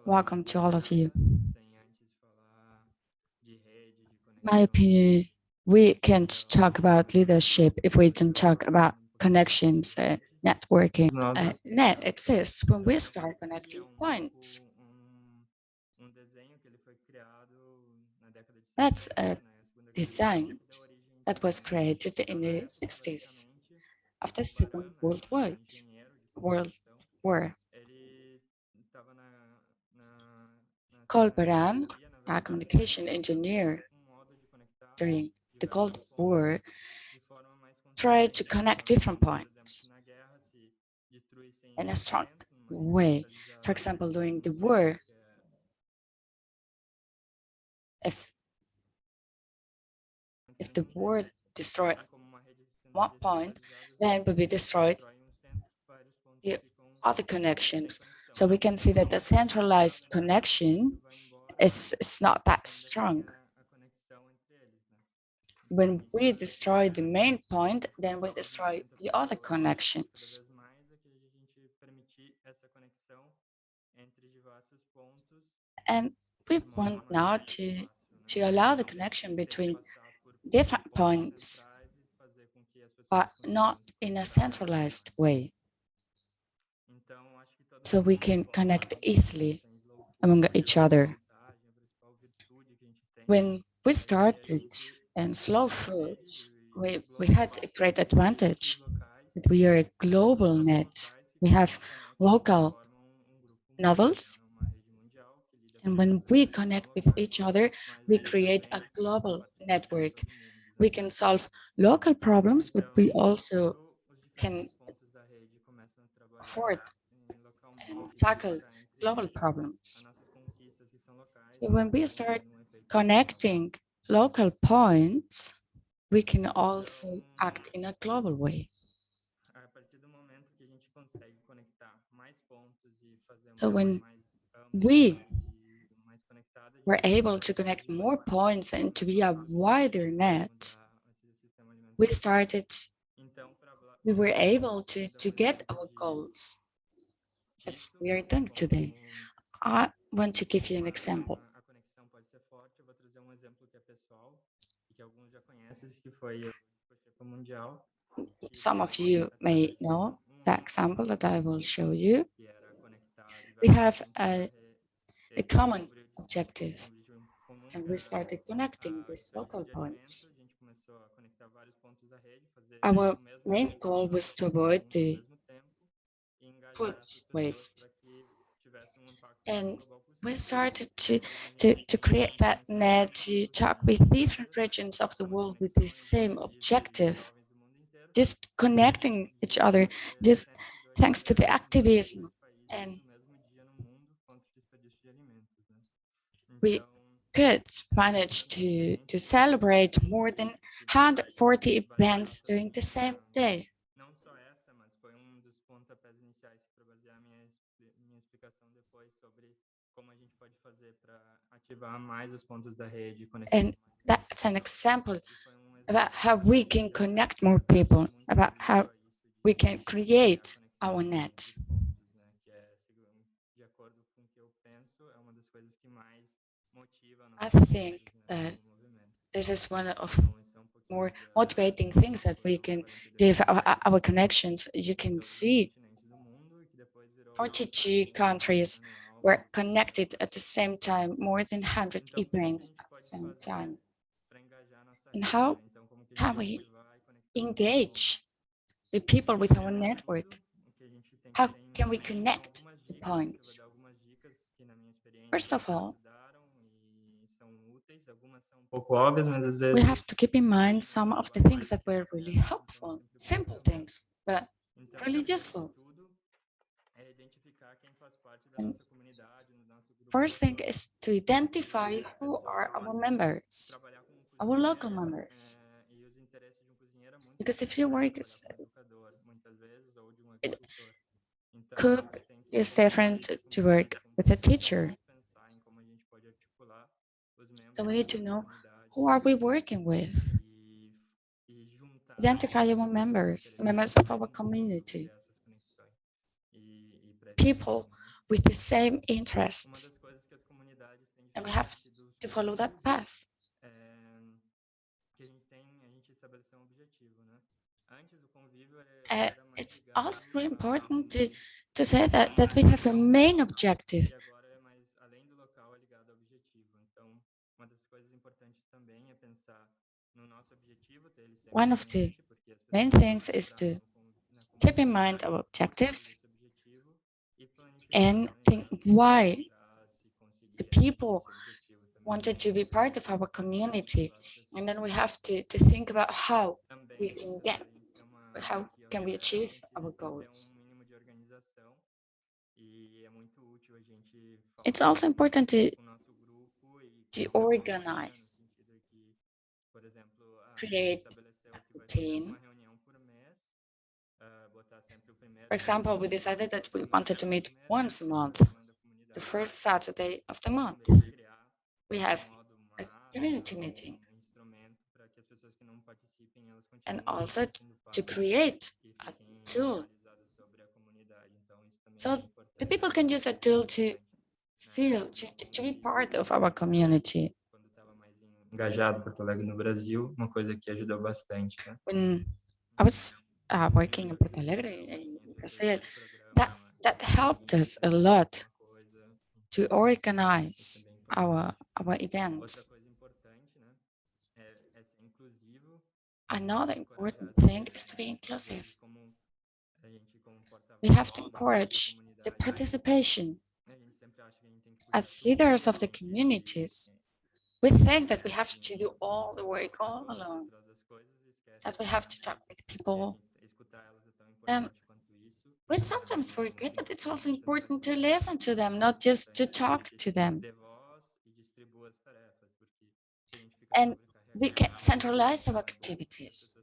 Welcome to all of you. My opinion, we can't talk about leadership if we don't talk about connections, networking. Net exists when we start connecting points. That's a design that was created in the 60s after the Second World War. Colberan, a communication engineer during the Cold War, tried to connect different points in a strong way. For example, during the war, if the war destroyed one point, then will be destroyed the other connections. So we can see that the centralized connection is not that strong. When we destroy the main point, then we destroy the other connections. And we want now to allow the connection between different points, but not in a centralized way. So we can connect easily among each other. When we started in slow food, we had a great advantage that we are a global net. We have local nodes, and when we connect with each other, we create a global network. We can solve local problems, but we also can afford and tackle global problems. So when we start connecting local points, we can also act in a global way. So when we were able to connect more points and to be a wider net, we were able to get our goals as we are doing today. I want to give you an example. Some of you may know the example that I will show you. We have a common objective, and we started connecting these local points. Our main goal was to avoid the food waste. And we started to create that net, to talk with different regions of the world with the same objective, just connecting each other, just thanks to the activism. And we could manage to celebrate more than 140 events during the same day. And that's an example about how we can connect more people, about how we can create our net. I think that this is one of more motivating things that we can give our connections. You can see 42 countries were connected at the same time, more than 100 events at the same time. And how can we engage the people with our network? How can we connect the points? First of all, we have to keep in mind some of the things that were really helpful, simple things, but really useful. And first thing is to identify who are our members, our local members. Because if you work as a cook, it's different to work with a teacher. So we need to know who are we working with. Identify our members, members of our community. People with the same interests and we have to follow that path. It's also really important to say that we have a main objective. One of the main things is to keep in mind our objectives and think why the people wanted to be part of our community. And then we have to think about how we can get, how can we achieve our goals. It's also important to organize, create a routine. For example, we decided that we wanted to meet once a month, the first Saturday of the month. We have a community meeting. And also to create a tool. So the people can use that tool to feel, to be part of our community. Engajado Porto Alegre no Brasil, uma coisa que ajudou bastante, né? When I was working in Porto Alegre, in Brazil, that helped us a lot to organize our events. Another important thing is to be inclusive. We have to encourage the participation. As leaders of the communities, we think that we have to do all the work all alone, that we have to talk with people. And we sometimes forget that it's also important to listen to them, not just to talk to them. And we can centralize our activities.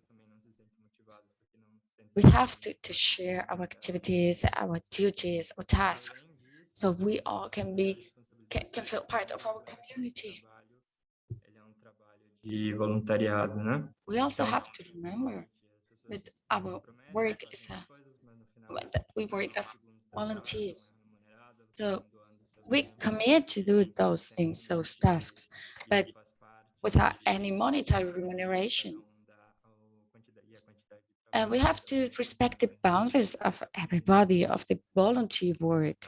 We have to share our activities, our duties, our tasks, so we all can feel part of our community. De voluntariado, né? We also have to remember that our work is that we work as volunteers. So we commit to do those things, those tasks, but without any monetary remuneration. And we have to respect the boundaries of everybody, of the volunteer work.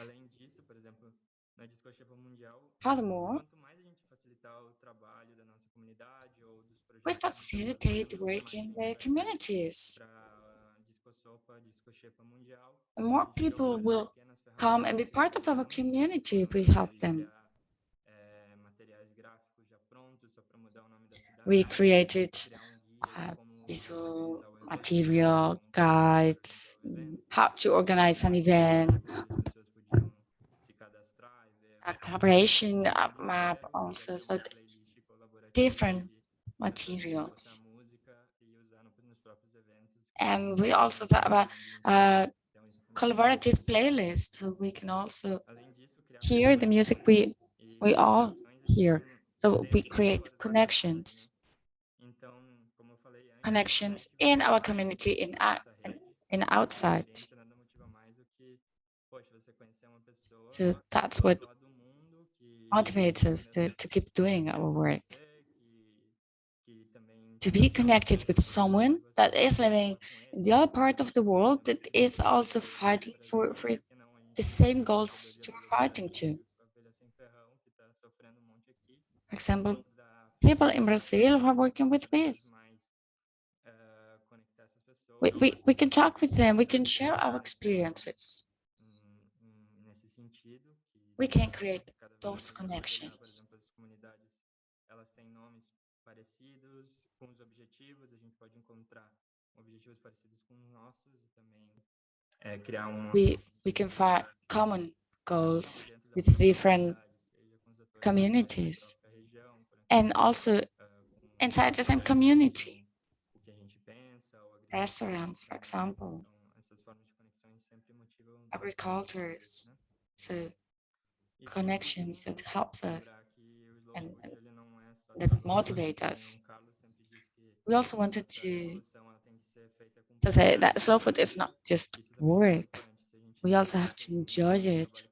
Furthermore, we facilitate work in their communities. And more people will come and be part of our community if we help them. We created visual material, guides, how to organize an event, a collaboration map also, so different materials. And we also thought about a collaborative playlist, so we can also hear the music we all hear. So we create connections in our community, in outside. So that's what motivates us to keep doing our work. To be connected with someone that is living in the other part of the world that is also fighting for the same goals you're fighting to. For example, people in Brazil who are working with bees. We can talk with them, we can share our experiences. We can create those connections. We can find common goals with different communities and also inside the same community. Restaurants, for example, agricultures, so connections that helps us and that motivate us. We also wanted to say that slow food is not just work. We also have to enjoy it.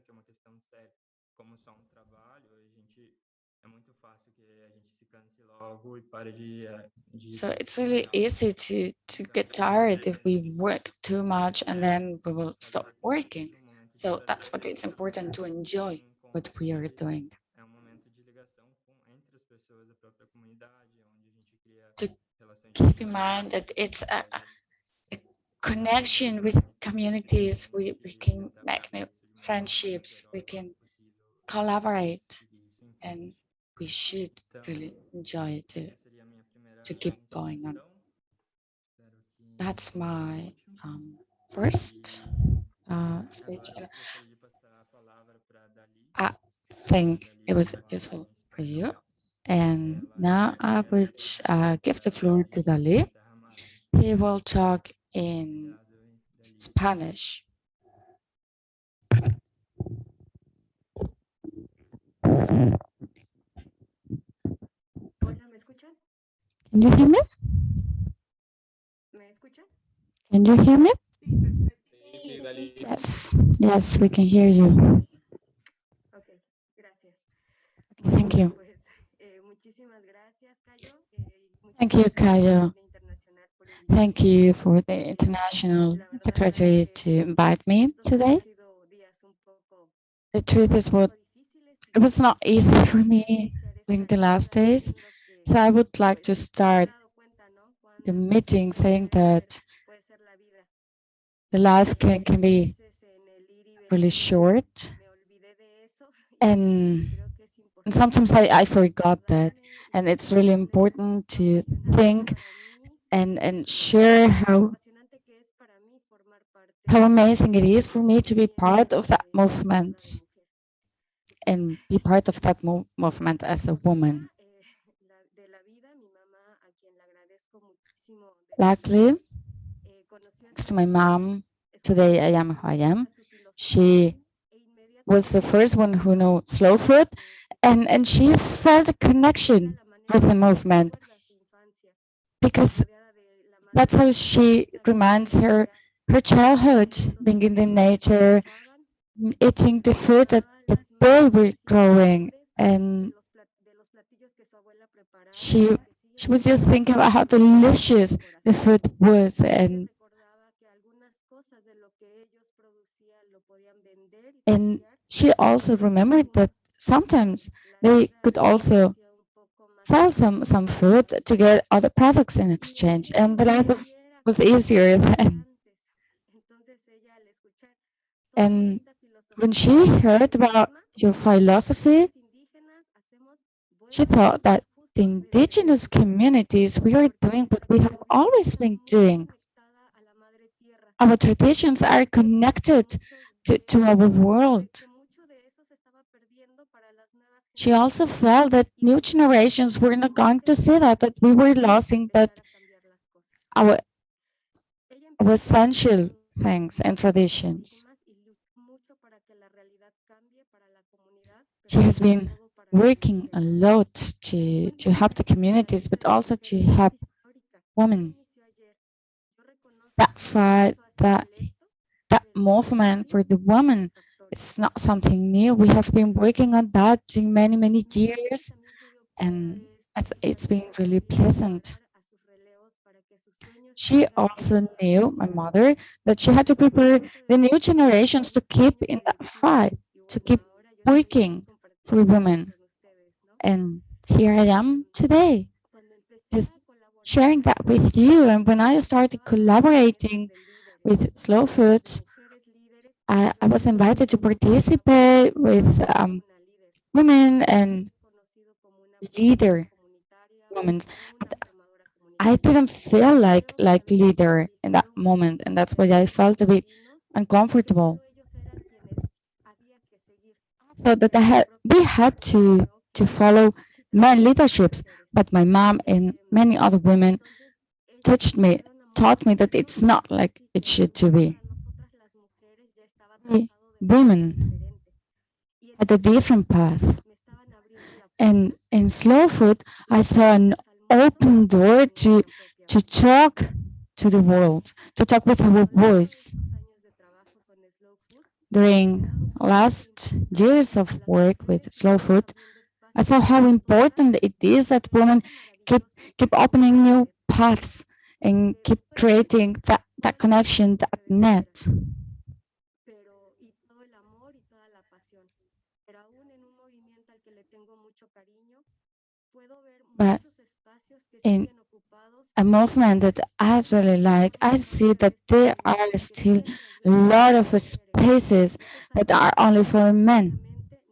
que é uma questão séria. Como só um trabalho, é muito fácil que a gente se canse logo e pare de So it's really easy to get tired if we work too much and then we will stop working. So that's what it's important to enjoy what we are doing. É momento de ligação entre as pessoas da própria comunidade, onde a gente cria To relações de keep in mind that it's a connection with communities. We can make new friendships, we can collaborate, and we should really enjoy to keep going on. That's my first speech. And I think it was useful for you. And now I would give the floor to Dali. He will talk in Spanish. Hola, ¿me escuchan? Can you hear me? ¿Me escuchan? Can you hear me? Sí, perfecto. Yes, yes, we can hear you. Ok, gracias. Thank you. Pues muchísimas gracias, Caio. Thank you, Caio. Thank you for the International Secretary to invite me today. The truth is, it was not easy for me during the last days. So I would like to start the meeting saying that the life can be really short. And sometimes I forgot that. And it's really important to think and share how amazing it is for me to be part of that movement and be part of that movement as a woman. Luckily, thanks to my mom, today I am who I am. She was the first one who knew slow food, and she felt a connection with the movement because that's how she reminds her childhood, being in the nature, eating the food that they were growing, and she was just thinking about how delicious the food was, and she also remembered that sometimes they could also sell some food to get other products in exchange, and the life was easier then. And when she heard about your philosophy, she thought that the indigenous communities, we are doing what we have always been doing. Our traditions are connected to our world. She also felt that new generations were not going to see that we were losing that our essential things and traditions. She has been working a lot to help the communities, but also to help women. That fight, that movement for the woman, it's not something new. We have been working on that during many years, and it's been really pleasant. She also knew, my mother, that she had to prepare the new generations to keep in that fight, to keep working for women. And here I am today, just sharing that with you. And when I started collaborating with Slow Foods, I was invited to participate with women and leader women. I didn't feel like leader in that moment, and that's why I felt a bit uncomfortable. So that we had to follow men leaderships, but my mom and many other women taught me that it's not like it should to be. We women had a different path, and in slow food, I saw an open door to talk to the world, to talk with our voice. During last years of work with slow food, I saw how important it is that women keep keep opening new paths and keep creating that connection, that net. pero y todo el amor y toda la pasión. Pero aún en un movimiento al que le tengo mucho cariño, puedo ver But muchos espacios que in siguen ocupados a por movement that I really like, I see that there are still a lot of spaces that are only for men.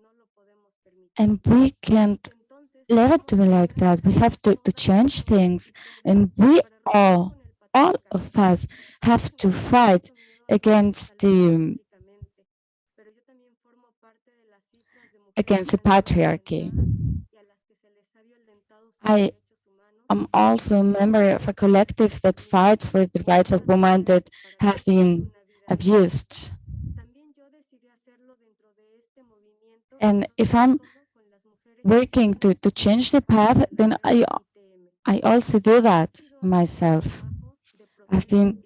no lo podemos permitir. And we can't Entonces, let it to be like that. We have to change things. And we all of us, have to fight against the patriarchy. I am also a member of a collective that fights for the rights of women that have been abused. And if I'm working to change the path, then I also do that myself. I've been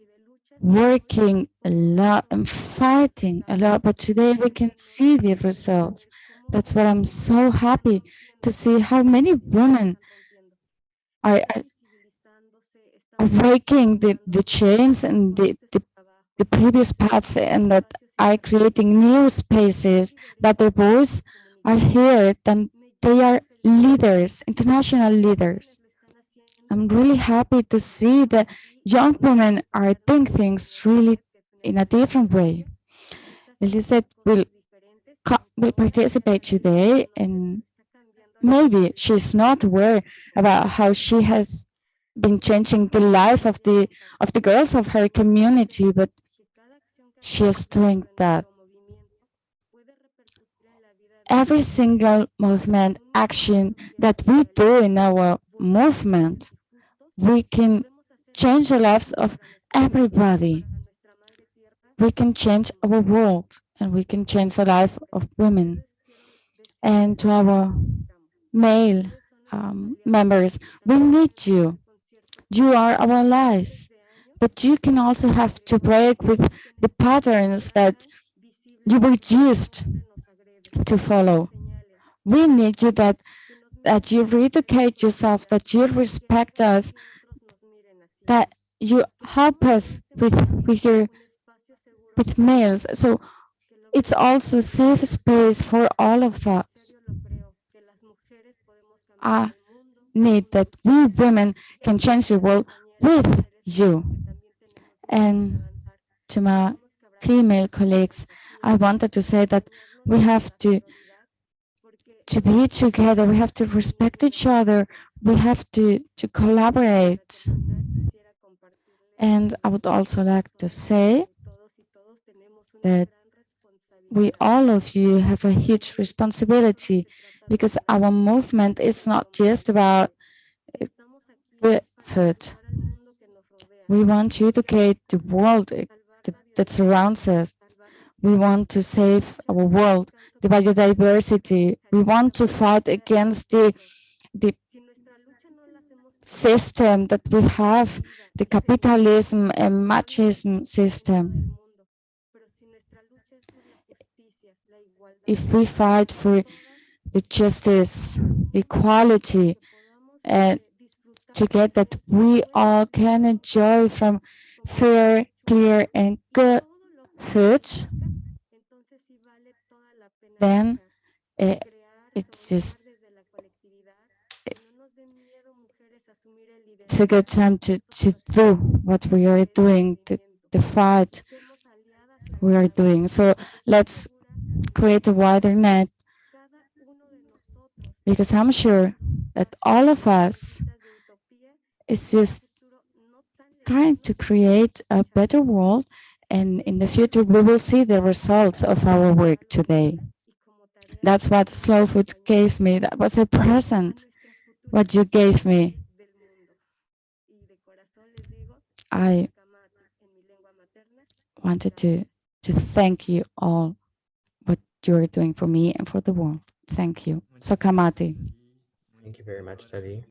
working a lot and fighting a lot, but today we can see the results. That's why I'm so happy to see how many women are breaking the chains and the previous paths, and that are creating new spaces, that their voice are heard, and they are leaders, international leaders. I'm really happy to see that young women are doing things really in a different way. Elizabeth will participate today, and maybe she's not aware about how she has been changing the life of the girls of her community, but she is doing that. Every single movement action that we do in our movement, we can change the lives of everybody. We can change our world, and we can change the life of women. And to our male members, we need you. You are our allies, but you can also have to break with the patterns that you were used to follow. We need you that you reeducate yourself, that you respect us, that you help us with males. So it's also a safe space for all of us. I need that we women can change the world with you. And to my female colleagues, I wanted to say that we have to be together, we have to respect each other, we have to collaborate. And I would also like to say that we all of you have a huge responsibility, because our movement is not just about food. We want to educate the world that surrounds us. We want to save our world, the biodiversity. We want to fight against the system that we have, the capitalism and machismo system. If we fight for the justice, equality, and to get that we all can enjoy from fair, clear, and good food, then it's just it's a good time to do what we are doing, the fight we are doing. So let's create a wider net, because I'm sure that all of us is just trying to create a better world, and in the future we will see the results of our work today. That's what slow food gave me. That was a present, what you gave me. I wanted to thank you all what you're doing for me and for the world. Thank you. So Kamati. Thank you very much, Dali.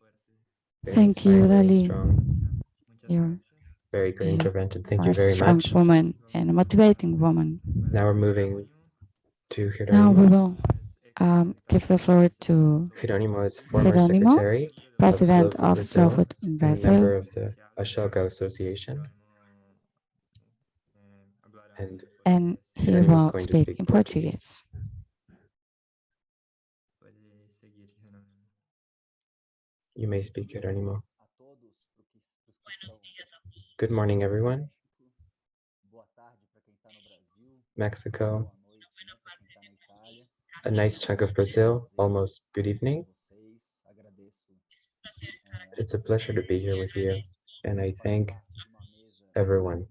Thank you, Very Dali. strong. You're Very good a intervention. Thank more you very strong much. woman and a motivating woman. Now we're moving to Now we Jerônimo. will give the floor to Jerônimo is former Jerônimo, secretary of Slow president Food of Slow Brazil Food in and member Brazil, of the ASHOKA Association. And and he Jerônimo is will going to speak speak in Portuguese. Portuguese. You may speak, Jerônimo. Good morning, everyone. Mexico, a nice chunk of Brazil, almost good evening. It's a pleasure to be here with you, and I thank everyone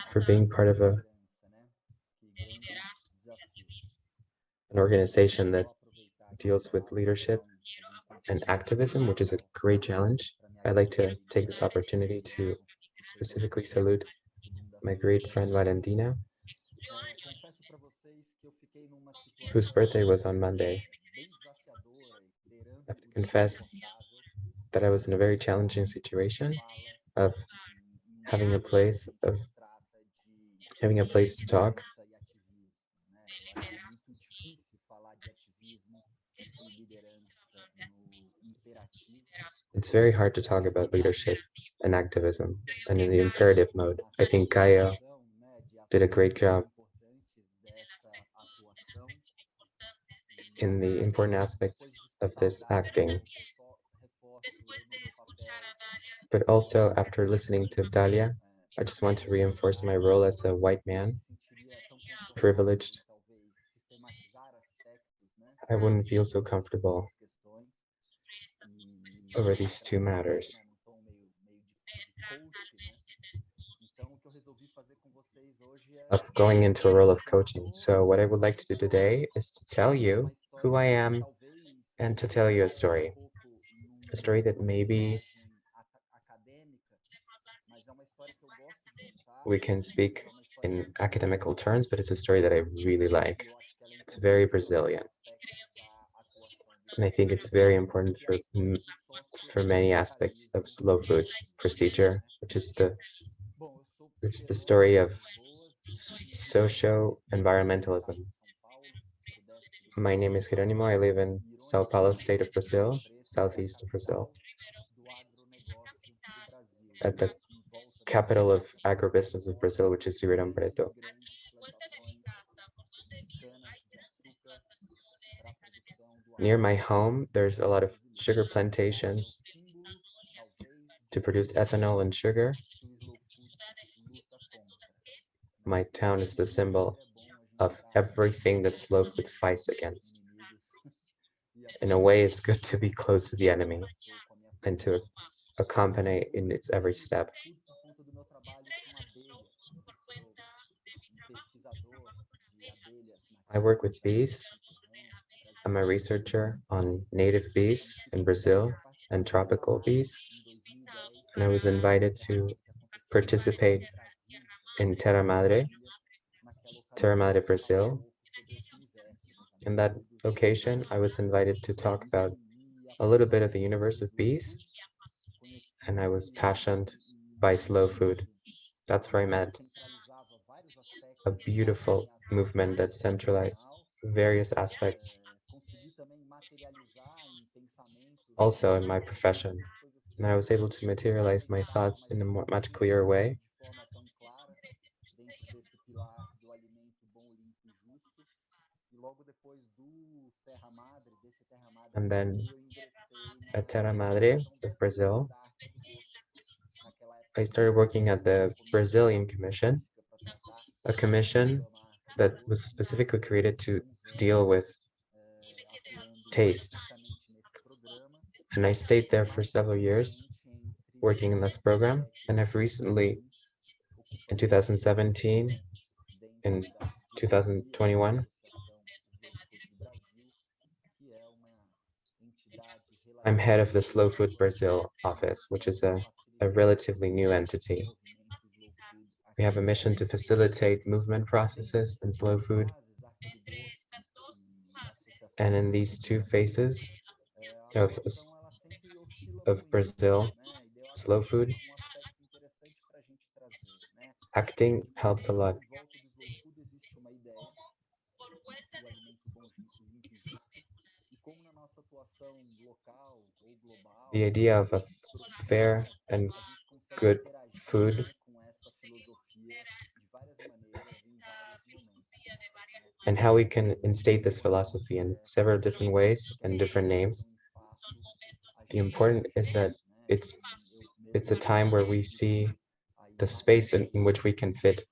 for being part of an organization that deals with leadership and activism, which is a great challenge. I'd like to take this opportunity to specifically salute my great friend Valentina, whose birthday was on Monday. I have to confess that I was in a very challenging situation of having a place to talk. It's very hard to talk about leadership and activism and in the imperative mode. I think Caio did a great job in the important aspects of this acting. But also, after listening to Dali, I just want to reinforce my role as a white man, privileged. I wouldn't feel so comfortable over these two matters. Of going into a role of coaching. So what I would like to do today is to tell you who I am and to tell you a story that maybe we can speak in academical terms, but it's a story that I really like. It's very Brazilian. And I think it's very important for many aspects of slow food's procedure, which is it's the story of socio-environmentalism. My name is Jerônimo. I live in Sao Paulo, state of Brazil, southeast of Brazil, at the capital of agribusiness of Brazil, which is Ribeirão Preto. Near my home, there's a lot of sugar plantations to produce ethanol and sugar. My town is the symbol of everything that slow food fights against. In a way, it's good to be close to the enemy and to accompany in its every step. I work with bees. I'm a researcher on native bees in Brazil and tropical bees. And I was invited to participate in Terra Madre, Brazil. In that occasion, I was invited to talk about a little bit of the universe of bees, and I was passionate by slow food. That's where I met a beautiful movement that centralized various aspects. Also in my profession, and I was able to materialize my thoughts in a much clearer way. And then at Terra Madre of Brazil, I started working at the Brazilian Commission, a commission that was specifically created to deal with taste. And I stayed there for several years working in this program. And I've recently, in 2017, in 2021, I'm head of the Slow Food Brazil office, which is a relatively new entity. We have a mission to facilitate movement processes in slow food. And in these two phases of Brazil, slow food, acting helps a lot. The idea of a fair and good food and how we can instate this philosophy in several different ways and different names. The important is that it's a time where we see the space in which we can fit.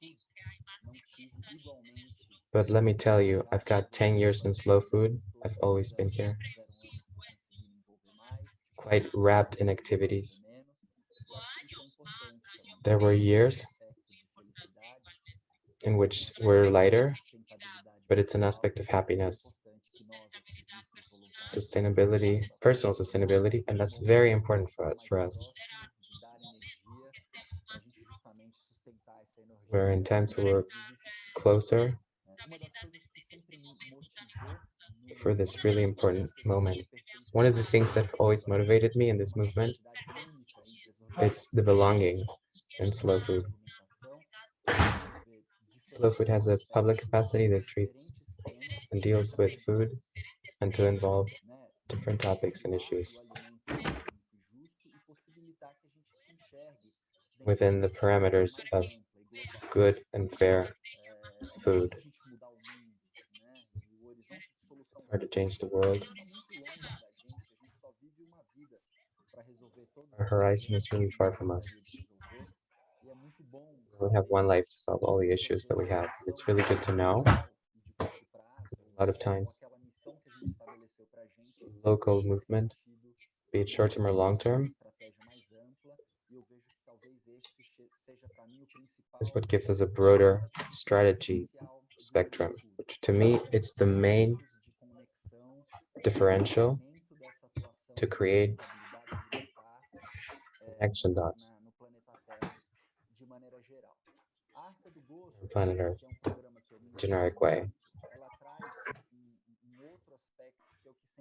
But let me tell you, I've got 10 years in slow food. I've always been here, quite wrapped in activities. There were years in which we're lighter, but it's an aspect of happiness, sustainability, personal sustainability, and that's very important for us. We're in times where we're closer for this really important moment. One of the things that have always motivated me in this movement, it's the belonging in slow food. Slow food has a public capacity that treats and deals with food and to involve different topics and issues within the parameters of good and fair food. It's hard to change the world. Our horizon is really far from us. We only have one life to solve all the issues that we have. It's really good to know. A lot of times, local movement, be it short-term or long-term, is what gives us a broader strategy spectrum, which to me, it's the main differential to create connection dots on planet Earth, generic way.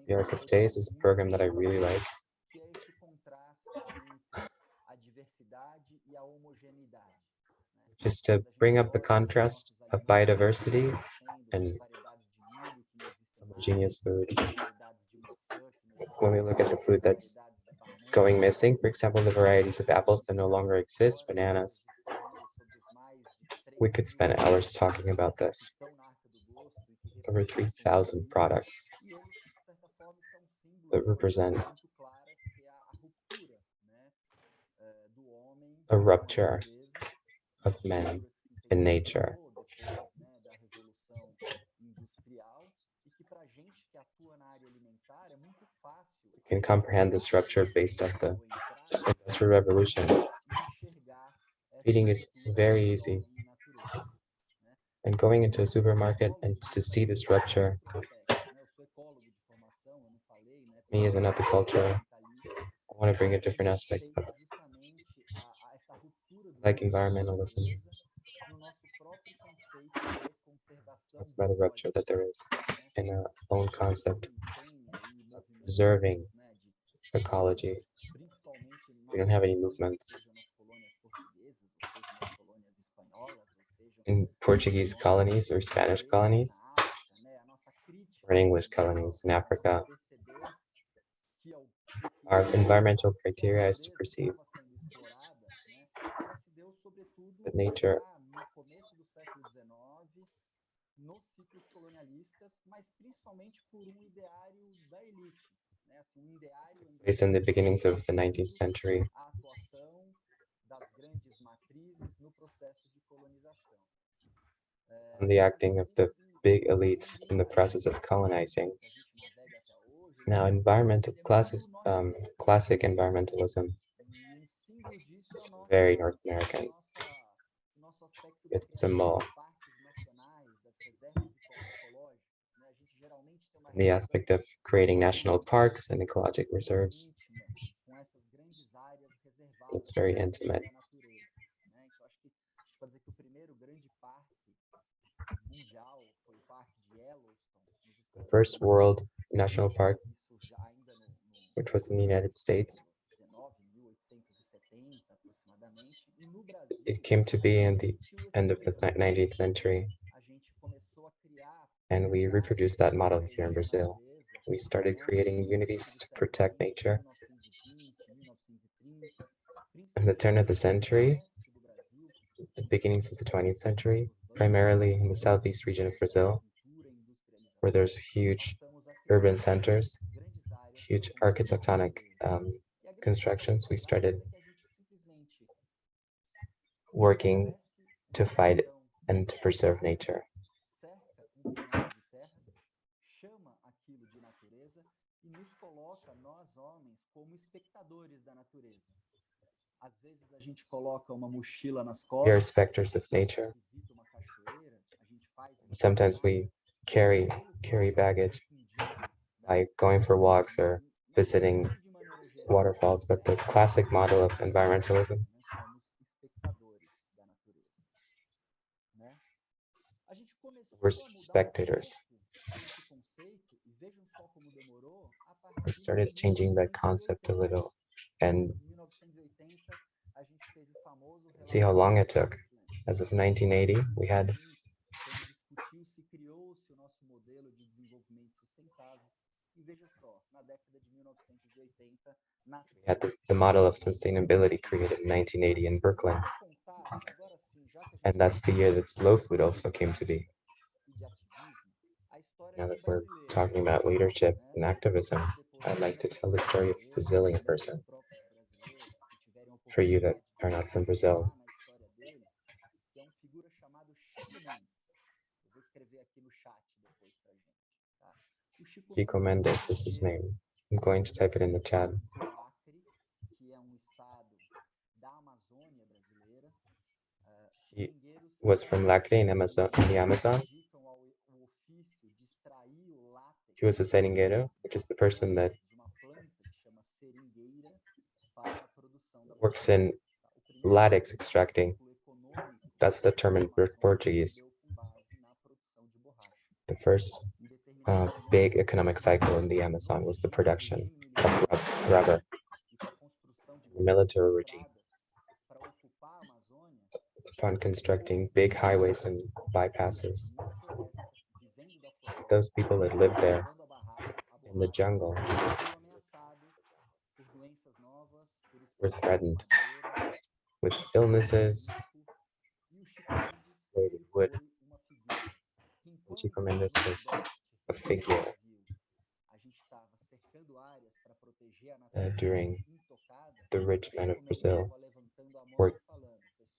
The Arc of Days is a program that I really like. Just to bring up the contrast of biodiversity and homogeneous food. When we look at the food that's going missing, for example, the varieties of apples that no longer exist, bananas, we could spend hours talking about this. Over 3,000 products that represent a rupture of man in nature. We can comprehend this rupture based on the Industrial Revolution. Feeding is very easy. And going into a supermarket and to see this rupture, me as an apiculture, I want to bring a different aspect of like environmentalism. That's about a rupture that there is in our own concept of preserving ecology. We don't have any movements in Portuguese colonies or Spanish colonies or in English colonies in Africa. Our environmental criteria is to perceive that nature based in the beginnings of the 19th century. And the acting of the big elites in the process of colonizing. Now, classic environmentalism is very North American. It's a mall. The aspect of creating national parks and ecologic reserves. It's very intimate. The first world national park, which was in the United States, it came to be in the end of the 19th century, and we reproduced that model here in Brazil. We started creating unities to protect nature. In the turn of the century, the beginnings of the 20th century, primarily in the southeast region of Brazil, where there's huge urban centers, huge architectonic constructions, we started working to fight and to preserve nature. We are specters of nature. Sometimes we carry baggage by going for walks or visiting waterfalls, but the classic model of environmentalism we're spectators. We started changing that concept a little and see how long it took. As of 1980, we had the model of sustainability created in 1980 in Brooklyn. And that's the year that slow food also came to be. Now that we're talking about leadership and activism, I'd like to tell the story of a Brazilian person. For you that are not from Brazil. Chico Mendes is his name. I'm going to type it in the chat. He was from Lacre in the Amazon. He was a seringueiro, which is the person that works in latex extracting. That's the term in Portuguese. The first big economic cycle in the Amazon was the production of rubber. The military regime, upon constructing big highways and bypasses, those people that lived there in the jungle were threatened with illnesses, wood. And Chico Mendes was a figure during the rich men of Brazil were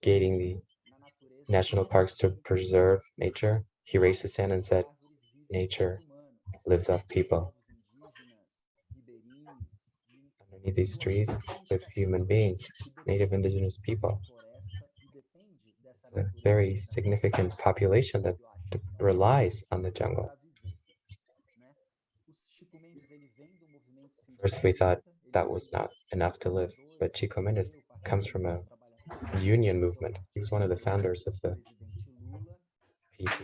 gating the national parks to preserve nature. He raised his hand and said, nature lives off people. Underneath these trees live human beings, native indigenous people. A very significant population that relies on the jungle. First, we thought that was not enough to live, but Chico Mendes comes from a union movement. He was one of the founders of the PT,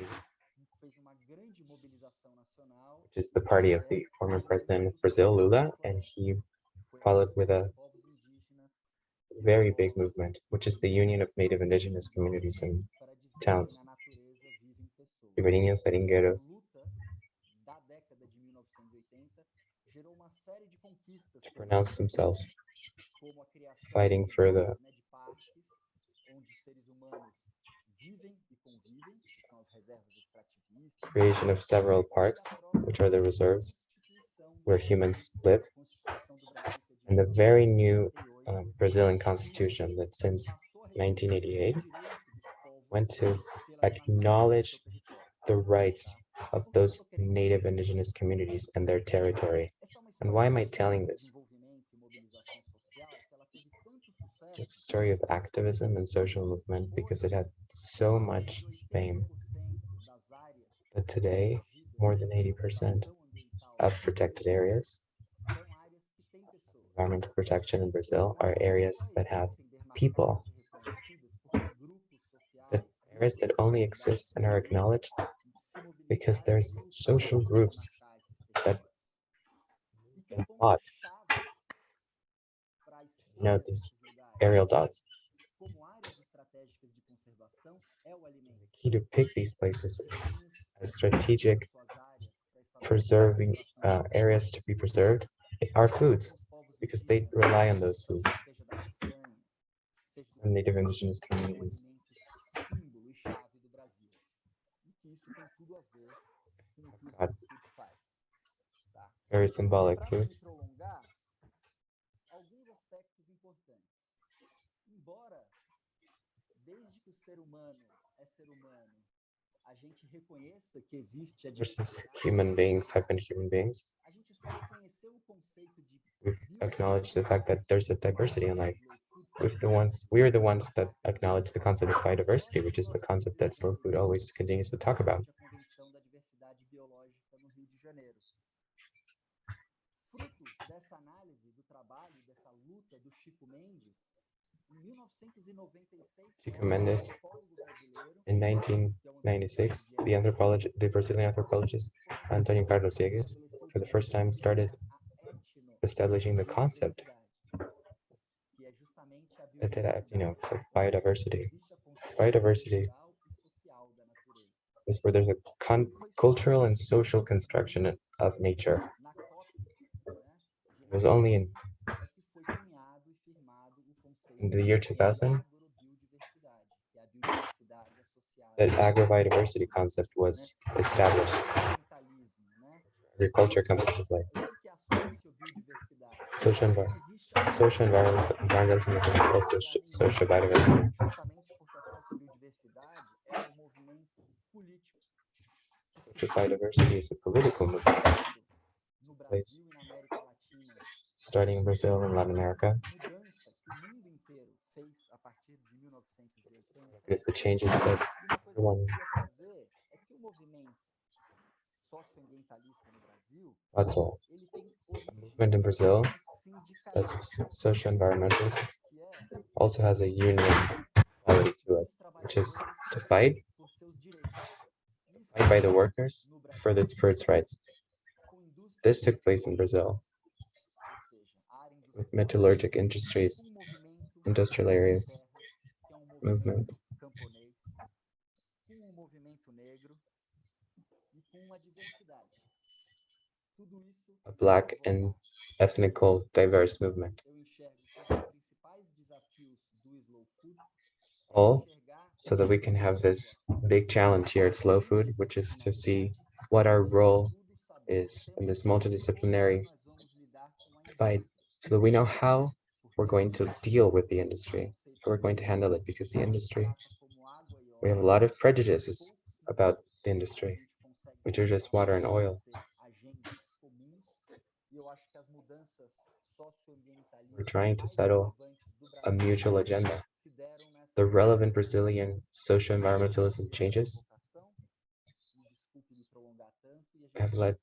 which is the party of the former president of Brazil, Lula, and he followed with a very big movement, which is the Union of Native Indigenous Communities and Towns. Ribeirinhos, seringueiros. To pronounce themselves, fighting for the creation of several parks, which are the reserves where humans live, and the very new Brazilian constitution that since 1988 went to acknowledge the rights of those native indigenous communities and their territory. And why am I telling this? It's a story of activism and social movement because it had so much fame. But today, more than 80% of protected areas, environmental protection in Brazil, are areas that have people. The areas that only exist and are acknowledged because there's social groups that fought. These aerial dots. key to pick these places as strategic preserving areas to be preserved are foods, because they rely on those foods. And native indigenous communities. God. Very symbolic foods. Versus human beings have been human beings. We've acknowledged the fact that there's a diversity in life. We are the ones that acknowledge the concept of biodiversity, which is the concept that slow food always continues to talk about. Chico Mendes, in 1996, the Brazilian anthropologist Antonio Carlos Ciegas, for the first time started establishing the concept of biodiversity. Biodiversity is where there's a cultural and social construction of nature. It was only in the year 2000 that agrobiodiversity concept was established. Agriculture comes into play. Social environmentalism is also social biodiversity. Social biodiversity is a political movement, starting in Brazil and Latin America. Look at the changes that everyone. That's all. A movement in Brazil that's social environmentalist also has a union quality to it, which is to fight by the workers for its rights. This took place in Brazil with metallurgic industries, industrial areas, movements. A Black and ethnical diverse movement. All so that we can have this big challenge here at Slow Food, which is to see what our role is in this multidisciplinary fight, so that we know how we're going to deal with the industry, how we're going to handle it, because the industry, we have a lot of prejudices about the industry, which are just water and oil. We're trying to settle a mutual agenda. The relevant Brazilian social environmentalism changes have led.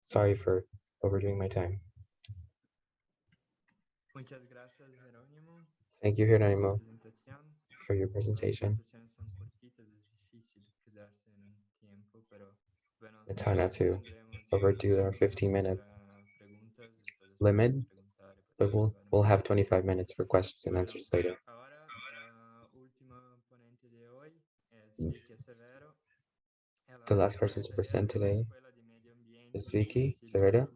Sorry for overdoing my time. Muchas gracias, Jerônimo. Thank you, Jerônimo, for your presentation. It's hard not to overdo our 15-minute limit, but we'll have 25 minutes for questions and answers later. The last person to present today is Vicky Severo.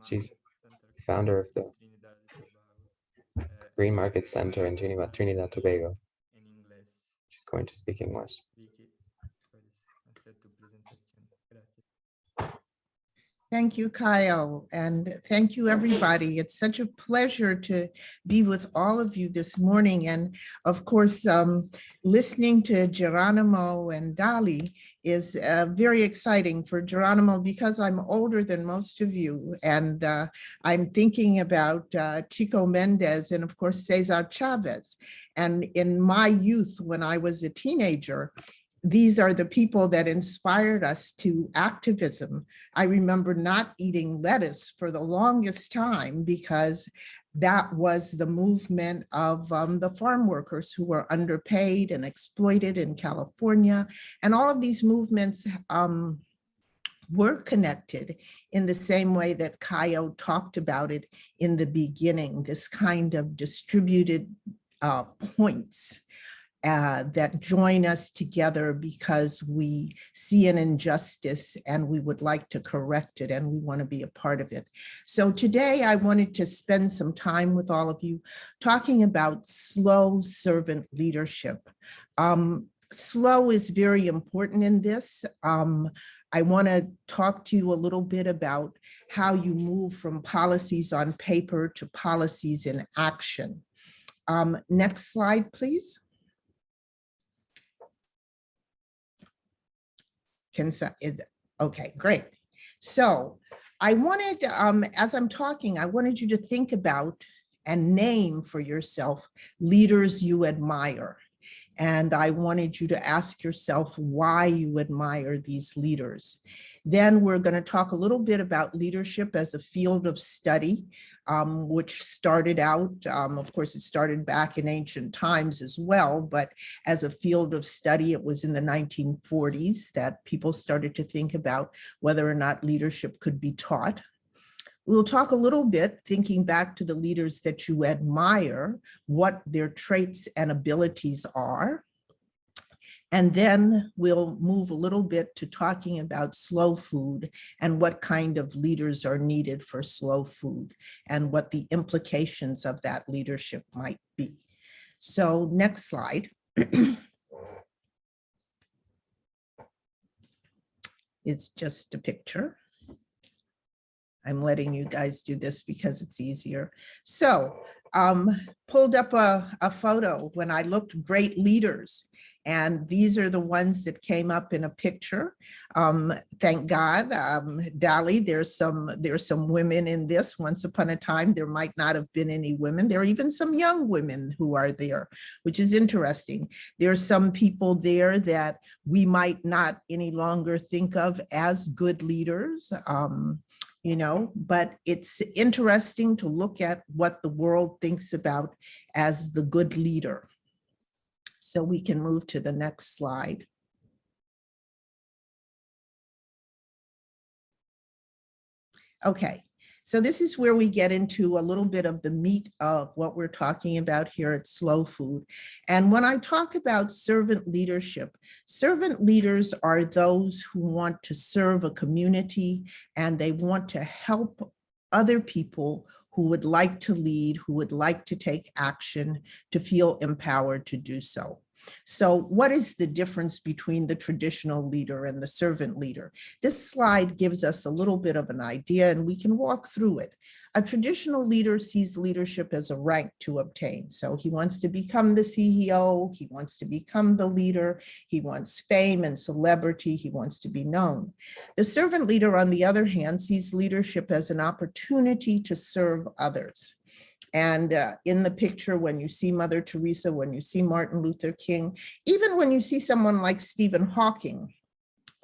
She's founder of the Green Market Center in Trinidad and Tobago. She's going to speak English. Thank you, Caio, and thank you, everybody. It's such a pleasure to be with all of you this morning. And of course, listening to Jerônimo and Dali is very exciting for Jerônimo because I'm older than most of you. And I'm thinking about Chico Mendes and of course, Cesar Chavez. And in my youth, when I was a teenager, these are the people that inspired us to activism. I remember not eating lettuce for the longest time because that was the movement of the farm workers who were underpaid and exploited in California. And all of these movements we're connected in the same way that Caio talked about it in the beginning, this kind of distributed points that join us together because we see an injustice and we would like to correct it and we want to be a part of it. So today I wanted to spend some time with all of you talking about slow servant leadership. Slow is very important in this. I want to talk to you a little bit about how you move from policies on paper to policies in action. Next slide, please. Okay, great. So I wanted, as I'm talking, I wanted you to think about and name for yourself leaders you admire. And I wanted you to ask yourself why you admire these leaders. Then we're going to talk a little bit about leadership as a field of study, which started out, of course, it started back in ancient times as well, but as a field of study, it was in the 1940s that people started to think about whether or not leadership could be taught. We'll talk a little bit, thinking back to the leaders that you admire, what their traits and abilities are. And then we'll move a little bit to talking about slow food and what kind of leaders are needed for slow food and what the implications of that leadership might be. So next slide. It's just a picture. I'm letting you guys do this because it's easier. So pulled up a photo when I looked great leaders. And these are the ones that came up in a picture. Thank God, Dali, there's some women in this. Once upon a time, there might not have been any women. There are even some young women who are there, which is interesting. There are some people there that we might not any longer think of as good leaders. You know, but it's interesting to look at what the world thinks about as the good leader. So we can move to the next slide. Okay, so this is where we get into a little bit of the meat of what we're talking about here at Slow Food. And when I talk about servant leadership, servant leaders are those who want to serve a community and they want to help other people who would like to lead, who would like to take action, to feel empowered to do so. So what is the difference between the traditional leader and the servant leader? This slide gives us a little bit of an idea and we can walk through it. A traditional leader sees leadership as a rank to obtain. So he wants to become the CEO, he wants to become the leader, he wants fame and celebrity, he wants to be known. The servant leader, on the other hand, sees leadership as an opportunity to serve others. And in the picture, when you see Mother Teresa, when you see Martin Luther King, even when you see someone like Stephen Hawking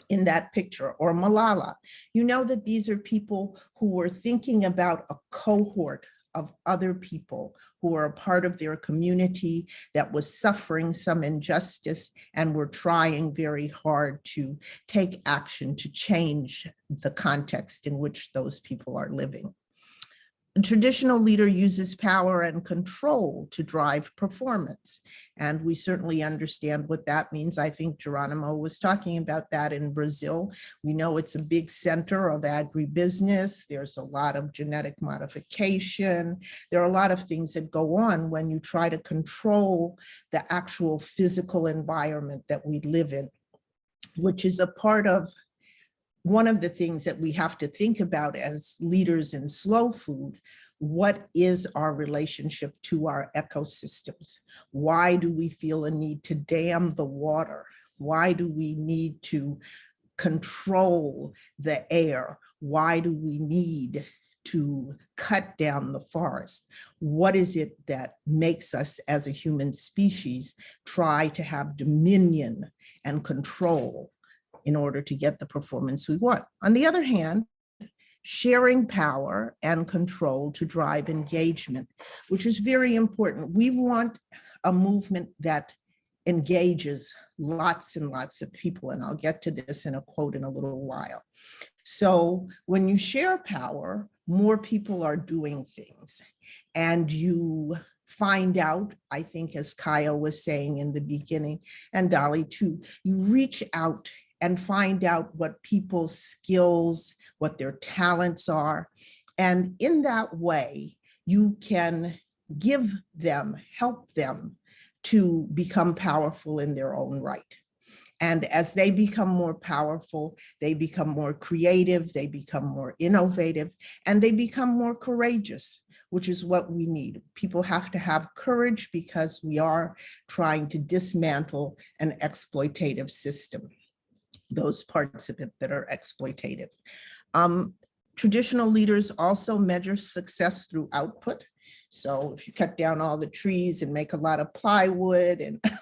in that picture, or Malala, you know that these are people who were thinking about a cohort of other people who are a part of their community that was suffering some injustice and were trying very hard to take action to change the context in which those people are living. A traditional leader uses power and control to drive performance. And we certainly understand what that means. I think Jerônimo was talking about that in Brazil. We know it's a big center of agribusiness. There's a lot of genetic modification. There are a lot of things that go on when you try to control the actual physical environment that we live in, which is a part of one of the things that we have to think about as leaders in slow food. What is our relationship to our ecosystems? Why do we feel a need to dam the water? Why do we need to control the air? Why do we need to cut down the forest? What is it that makes us as a human species try to have dominion and control in order to get the performance we want? On the other hand, sharing power and control to drive engagement, which is very important. We want a movement that engages lots and lots of people. And I'll get to this in a quote in a little while. So when you share power, more people are doing things. And you find out, I think, as Caio was saying in the beginning, and Dali too, you reach out and find out what people's skills, what their talents are. And in that way, you can give them, help them to become powerful in their own right. And as they become more powerful, they become more creative, they become more innovative, and they become more courageous, which is what we need. People have to have courage because we are trying to dismantle an exploitative system, those parts of it that are exploitative. Traditional leaders also measure success through output. So if you cut down all the trees and make a lot of plywood and a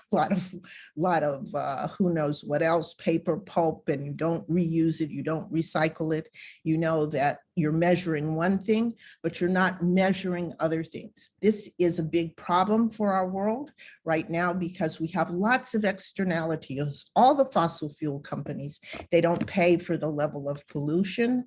lot of who knows what else, paper, pulp, and you don't reuse it, you don't recycle it, you know that you're measuring one thing, but you're not measuring other things. This is a big problem for our world right now because we have lots of externalities. All the fossil fuel companies, they don't pay for the level of pollution.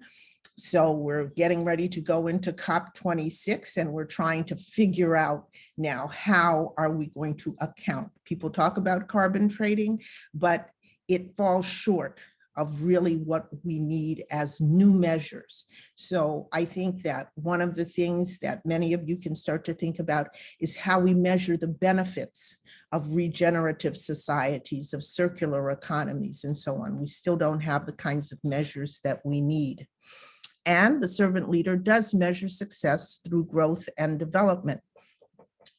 So we're getting ready to go into COP26 and we're trying to figure out now, how are we going to account? People talk about carbon trading, but it falls short of really what we need as new measures. So I think that one of the things that many of you can start to think about is how we measure the benefits of regenerative societies, of circular economies, and so on. We still don't have the kinds of measures that we need. And the servant leader does measure success through growth and development,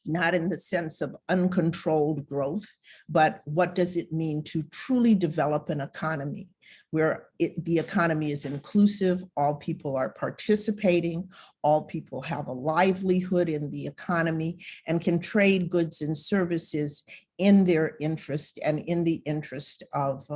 not in the sense of uncontrolled growth, but what does it mean to truly develop an economy where the economy is inclusive, all people are participating, all people have a livelihood in the economy and can trade goods and services in their interest and in the interest of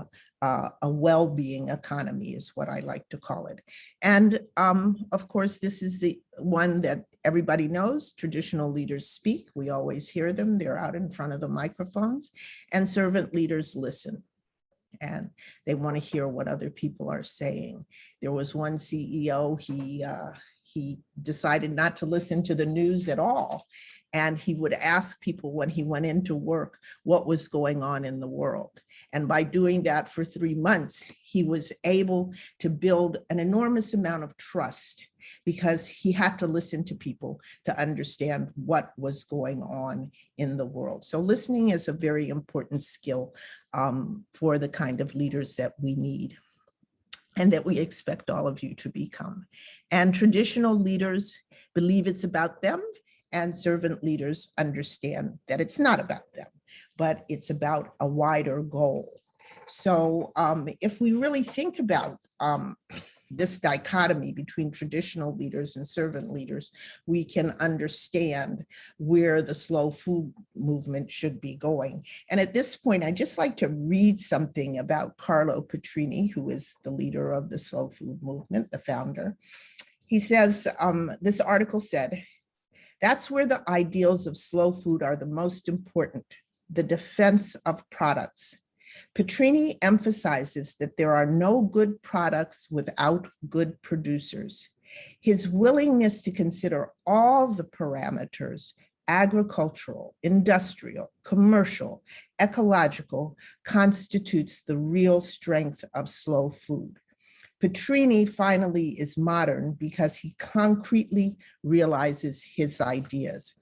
a well-being economy is what I like to call it. And of course, this is the one that everybody knows. Traditional leaders speak. We always hear them. They're out in front of the microphones, and servant leaders listen. And they want to hear what other people are saying. There was one CEO, he decided not to listen to the news at all. And he would ask people when he went into work what was going on in the world. And by doing that for 3 months, he was able to build an enormous amount of trust because he had to listen to people to understand what was going on in the world. So listening is a very important skill for the kind of leaders that we need and that we expect all of you to become. And traditional leaders believe it's about them, and servant leaders understand that it's not about them, but it's about a wider goal. So if we really think about this dichotomy between traditional leaders and servant leaders, we can understand where the slow food movement should be going. And at this point, I'd just like to read something about Carlo Petrini, who is the leader of the slow food movement, the founder. He says, this article said, "That's where the ideals of slow food are the most important, the defense of products. Petrini emphasizes that there are no good products without good producers. His willingness to consider all the parameters, agricultural, industrial, commercial, ecological, constitutes the real strength of slow food. Petrini finally is modern because he concretely realizes his ideas."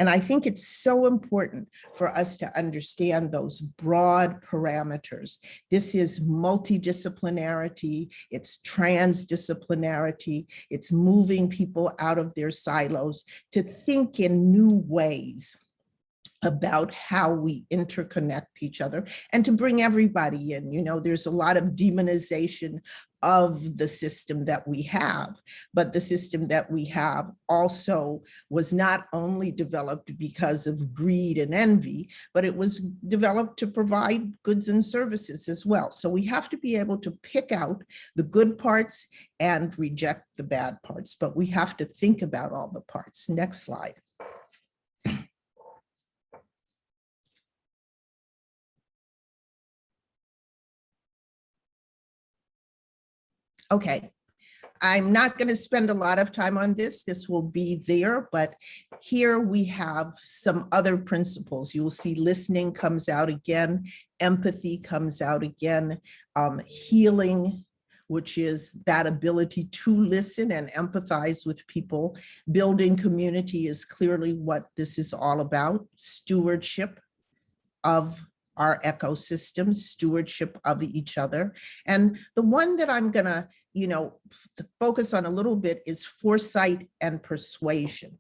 And I think it's so important for us to understand those broad parameters. This is multidisciplinarity, it's transdisciplinarity, it's moving people out of their silos to think in new ways about how we interconnect each other and to bring everybody in. You know, there's a lot of demonization of the system that we have, but the system that we have also was not only developed because of greed and envy, but it was developed to provide goods and services as well. So we have to be able to pick out the good parts and reject the bad parts, but we have to think about all the parts. Next slide. Okay, I'm not going to spend a lot of time on this. This will be there, but here we have some other principles. You will see listening comes out again, empathy comes out again, healing, which is that ability to listen and empathize with people. Building community is clearly what this is all about. Stewardship of our ecosystem, stewardship of each other. And the one that I'm gonna, focus on a little bit is foresight and persuasion.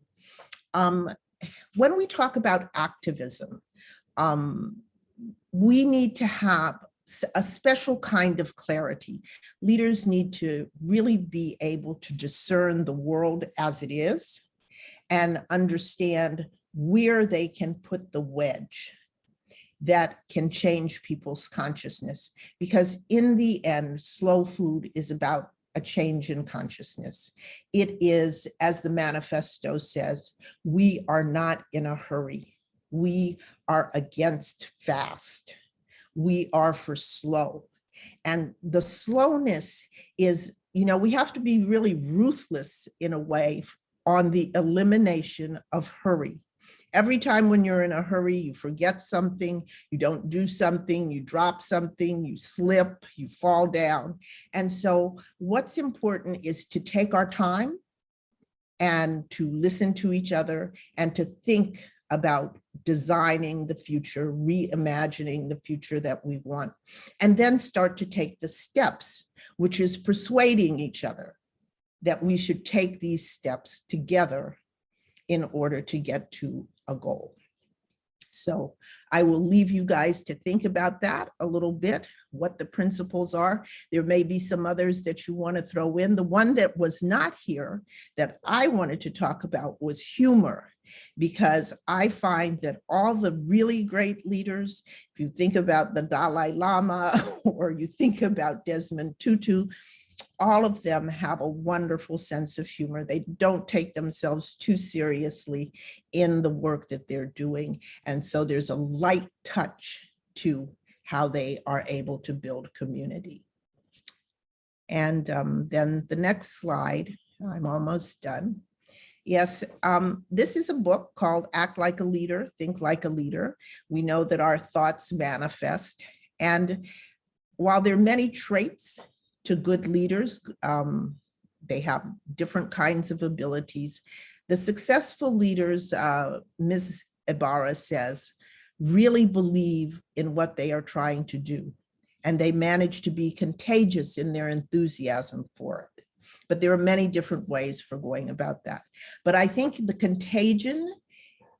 When we talk about activism, we need to have a special kind of clarity. Leaders need to really be able to discern the world as it is and understand where they can put the wedge that can change people's consciousness. Because in the end, slow food is about a change in consciousness. It is, as the manifesto says, we are not in a hurry. We are against fast. We are for slow. And the slowness is, we have to be really ruthless in a way on the elimination of hurry. Every time when you're in a hurry, you forget something, you don't do something, you drop something, you slip, you fall down. And so what's important is to take our time and to listen to each other and to think about designing the future, reimagining the future that we want, and then start to take the steps, which is persuading each other that we should take these steps together in order to get to a goal. So I will leave you guys to think about that a little bit, what the principles are. There may be some others that you want to throw in. The one that was not here that I wanted to talk about was humor, because I find that all the really great leaders, if you think about the Dalai Lama or you think about Desmond Tutu, all of them have a wonderful sense of humor. They don't take themselves too seriously in the work that they're doing. And so there's a light touch to how they are able to build community. And then the next slide, I'm almost done. Yes, this is a book called Act Like a Leader, Think Like a Leader. We know that our thoughts manifest. And while there are many traits to good leaders, they have different kinds of abilities. The successful leaders, Ms. Ibarra says, really believe in what they are trying to do, and they manage to be contagious in their enthusiasm for it. But there are many different ways for going about that. But I think the contagion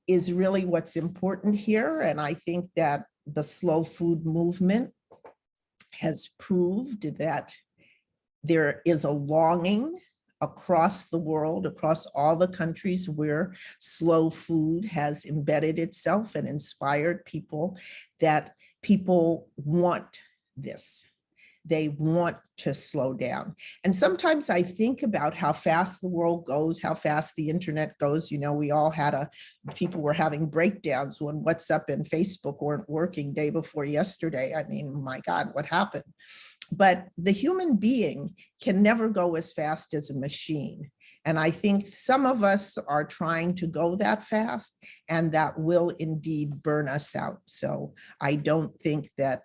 is really what's important here, and I think that the slow food movement has proved that there is a longing across the world, across all the countries where slow food has embedded itself and inspired people, that people want this. They want to slow down. And sometimes I think about how fast the world goes, how fast the internet goes. We all had people were having breakdowns when WhatsApp and Facebook weren't working day before yesterday. I mean, my God, what happened? But the human being can never go as fast as a machine. And I think some of us are trying to go that fast, and that will indeed burn us out. So I don't think that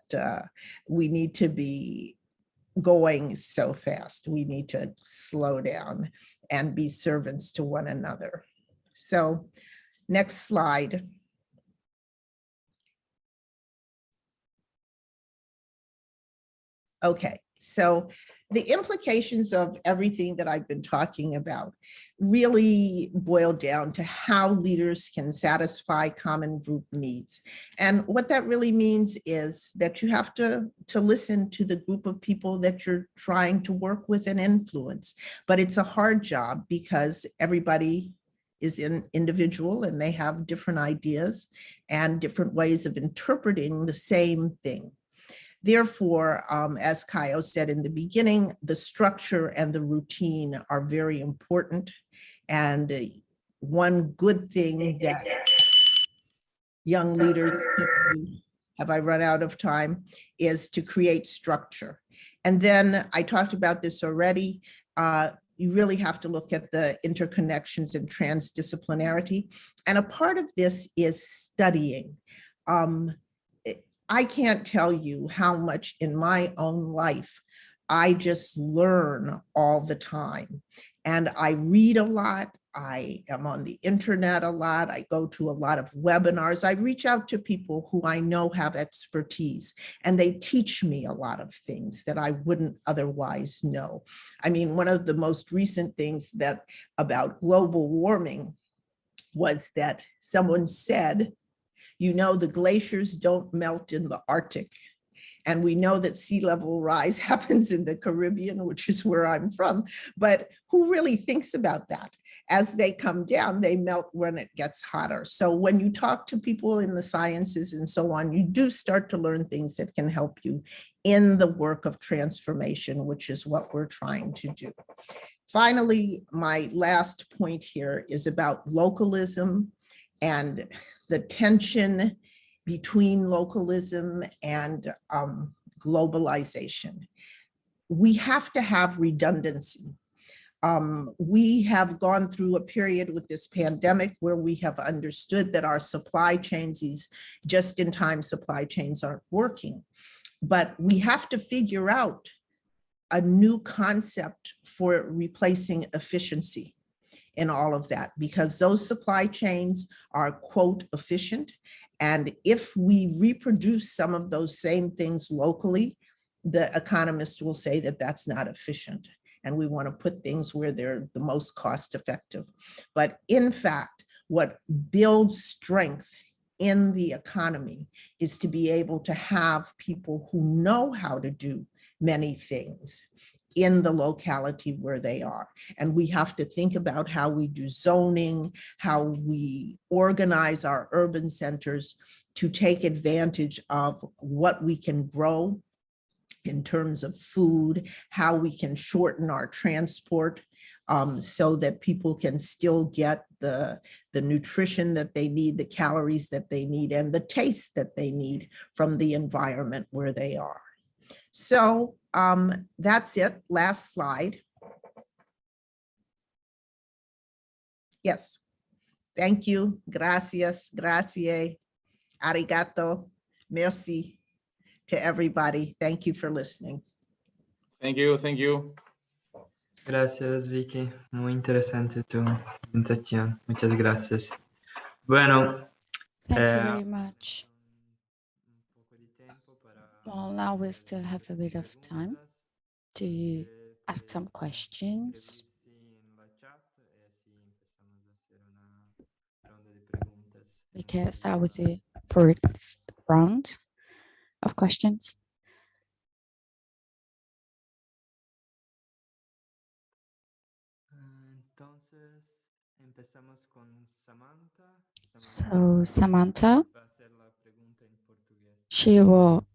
we need to be going so fast. We need to slow down and be servants to one another. So next slide. Okay, so the implications of everything that I've been talking about really boil down to how leaders can satisfy common group needs. And what that really means is that you have to listen to the group of people that you're trying to work with and influence. But it's a hard job because everybody is individual and they have different ideas and different ways of interpreting the same thing. Therefore, as Caio said in the beginning, the structure and the routine are very important. And one good thing that young leaders can do have I run out of time, is to create structure. And then I talked about this already. You really have to look at the interconnections and transdisciplinarity. And a part of this is studying. I can't tell you how much in my own life I just learn all the time. And I read a lot. I am on the internet a lot. I go to a lot of webinars. I reach out to people who I know have expertise, and they teach me a lot of things that I wouldn't otherwise know. I mean, one of the most recent things that about global warming was that someone said, you know, the glaciers don't melt in the Arctic. And we know that sea level rise happens in the Caribbean, which is where I'm from. But who really thinks about that? As they come down, they melt when it gets hotter. So when you talk to people in the sciences and so on, you do start to learn things that can help you in the work of transformation, which is what we're trying to do. Finally, my last point here is about localism and the tension between localism and globalization. We have to have redundancy. We have gone through a period with this pandemic where we have understood that our supply chains, these just-in-time supply chains, aren't working. But we have to figure out a new concept for replacing efficiency in all of that, because those supply chains are, quote, efficient. And if we reproduce some of those same things locally, the economists will say that that's not efficient. And we want to put things where they're the most cost effective. But in fact, what builds strength in the economy is to be able to have people who know how to do many things in the locality where they are. And we have to think about how we do zoning, how we organize our urban centers to take advantage of what we can grow in terms of food, how we can shorten our transport so that people can still get the nutrition that they need, the calories that they need, and the taste that they need from the environment where they are. So that's it. Last slide. Yes. Thank you. Gracias. Gracias. Arigato. Merci to everybody. Thank you for listening. Thank you. Thank you. Gracias, Vicky. Muy interesante tu presentación. Muchas gracias. Bueno, Thank you very much. Well, now we still have a bit of time to ask some questions. We can start with the first round of questions. Entonces, empezamos con Samantha. So Samantha, Va a hacer la pregunta en portugués. she will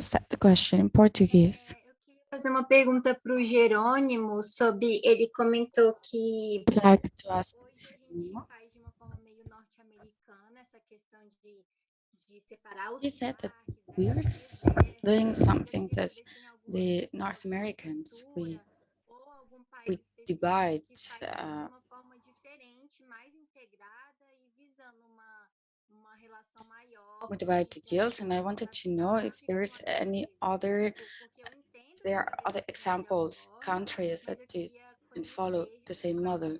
start the question in Portuguese. Eu queria fazer uma pergunta para o Jerônimo sobre, ele comentou que I'd like to ask hoje a gente faz de uma forma meio norte-americana essa questão de separar os He said that parques, we're doing some things as the North Americans. We divide que faz isso de uma forma diferente, mais integrada e visando uma relação maior. we divide the deals, and I wanted to know if there's any other, there are other examples, countries that do and follow the same model,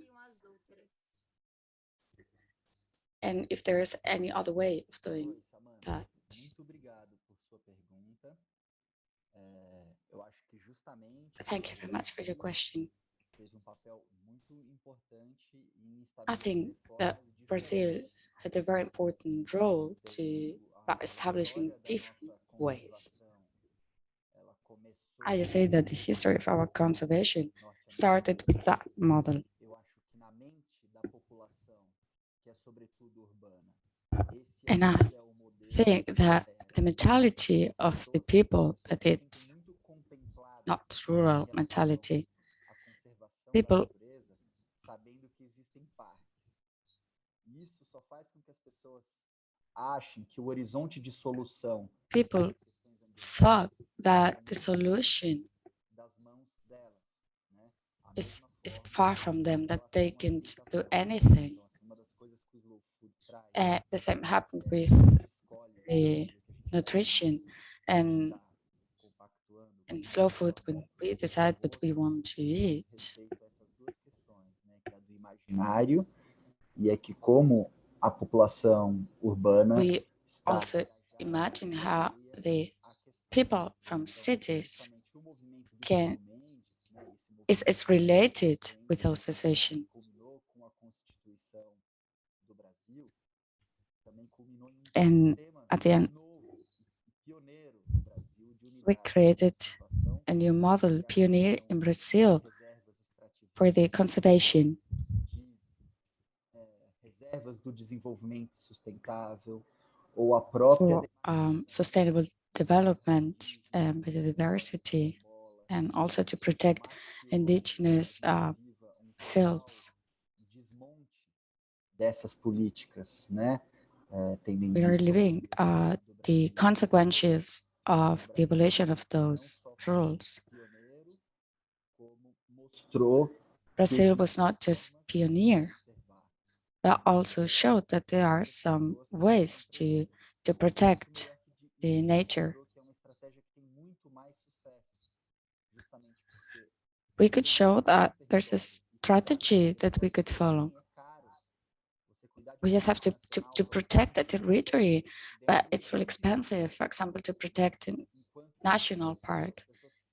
and if there is any other way of doing that. Thank you very much for your question. I think that Brazil had a very important role to establishing different ways. I say that the history of our conservation started with that model. And I think that the mentality of the people, that it's not rural mentality, people people thought that the solution is far from them, that they can't do anything. The same happened with the nutrition and slow food. When we decide what we want to eat, we also imagine how the people from cities is related with our cessation. And at the end, we created a new model, pioneer in Brazil, for the conservation for sustainable development and biodiversity, and also to protect indigenous fields. We are living the consequences of the abolition of those rules. Brazil was not just pioneer, but also showed that there are some ways to protect the nature. We could show that there's a strategy that we could follow. We just have to protect the territory, but it's really expensive. For example, to protect a national park,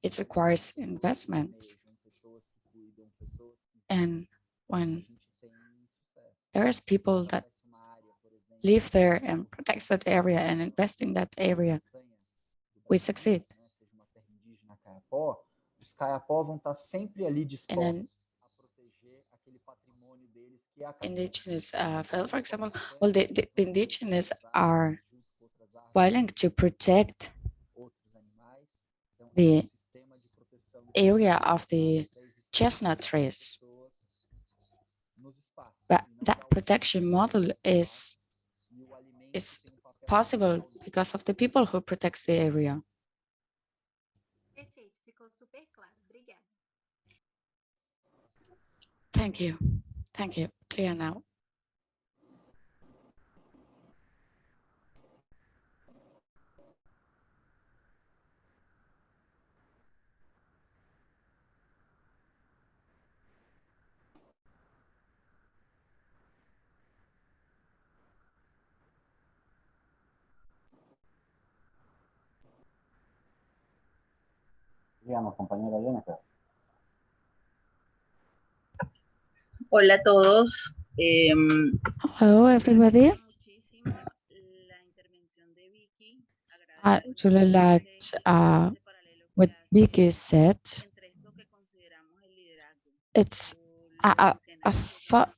it requires investments. And when there's people that live there and protect that area and invest in that area, we succeed. And then indigenous field, for example, well, the indigenous are willing to protect the area of the chestnut trees. But that protection model is possible because of the people who protect the area. Perfeito, ficou super claro. Obrigada. Thank you. Thank you. Clear now. Hola a todos. Hello, everybody. I really liked what Vicky said. I thought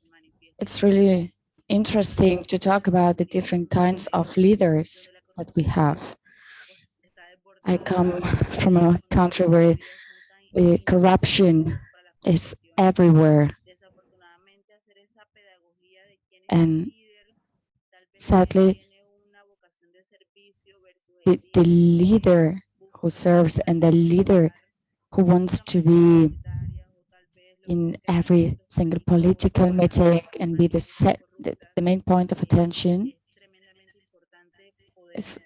it's really interesting to talk about the different kinds of leaders that we have. I come from a country where the corruption is everywhere. And sadly, the leader who serves and the leader who wants to be in every single political meeting and be the main point of attention is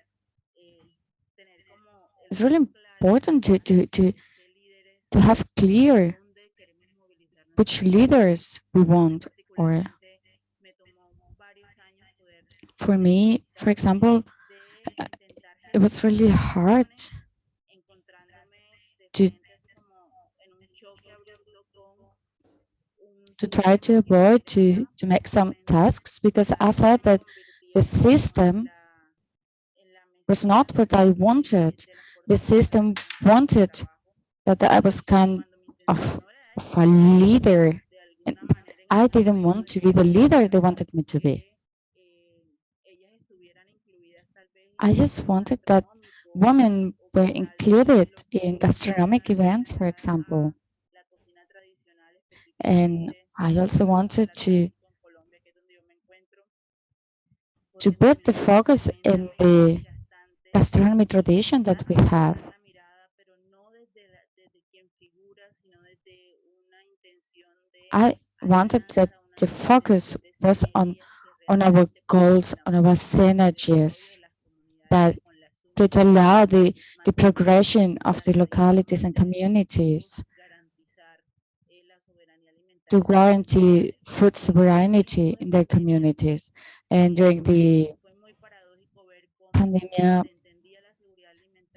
really important to have clear which leaders we want. Or for me, for example, it was really hard to try to avoid to make some tasks, because I thought that the system was not what I wanted. The system wanted that I was kind of a leader, and I didn't want to be the leader they wanted me to be. I just wanted that women were included in gastronomic events, for example. And I also wanted to to put the focus in the gastronomy tradition that we have. I wanted that the focus was on our goals, on our synergies that could allow the progression of the localities and communities to guarantee food sovereignty in their communities. And during the pandemic, it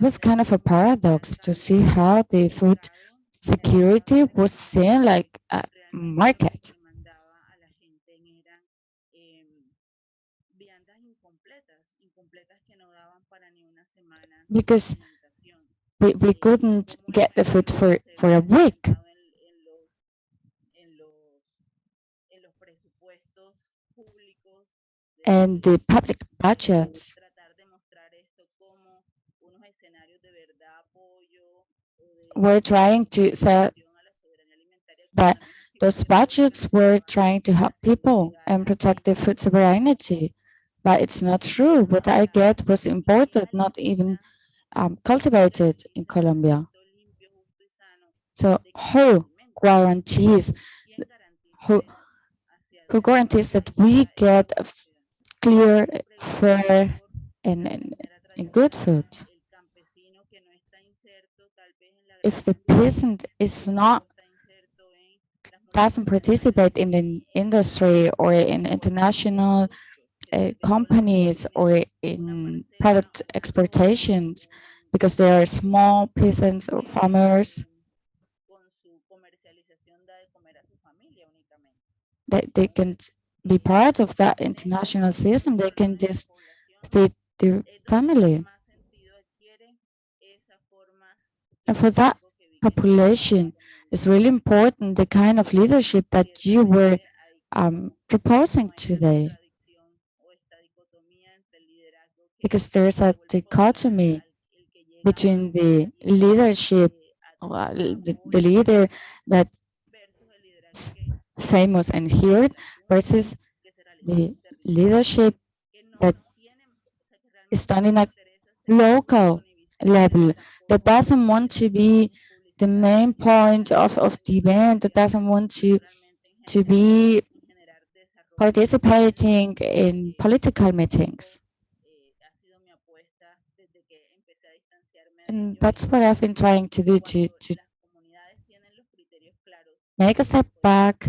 was kind of a paradox to see how the food security was seen like a market. Because we couldn't get the food for a week. And the public budgets were trying to say that those budgets were trying to help people and protect their food sovereignty. But it's not true. What I get was imported, not even cultivated in Colombia. So who guarantees who guarantees that we get clear, fair, and good food? If the peasant doesn't participate in the industry or in international companies or in product exportations, because they are small peasants or farmers, that they can be part of that international system, they can just feed their family. And for that population, it's really important the kind of leadership that you were proposing today. Because there's a dichotomy between the leadership, the leader that's famous and heard, versus the leadership that is done in a local level, that doesn't want to be the main point of the event, that doesn't want to be participating in political meetings. And that's what I've been trying to do, to make a step back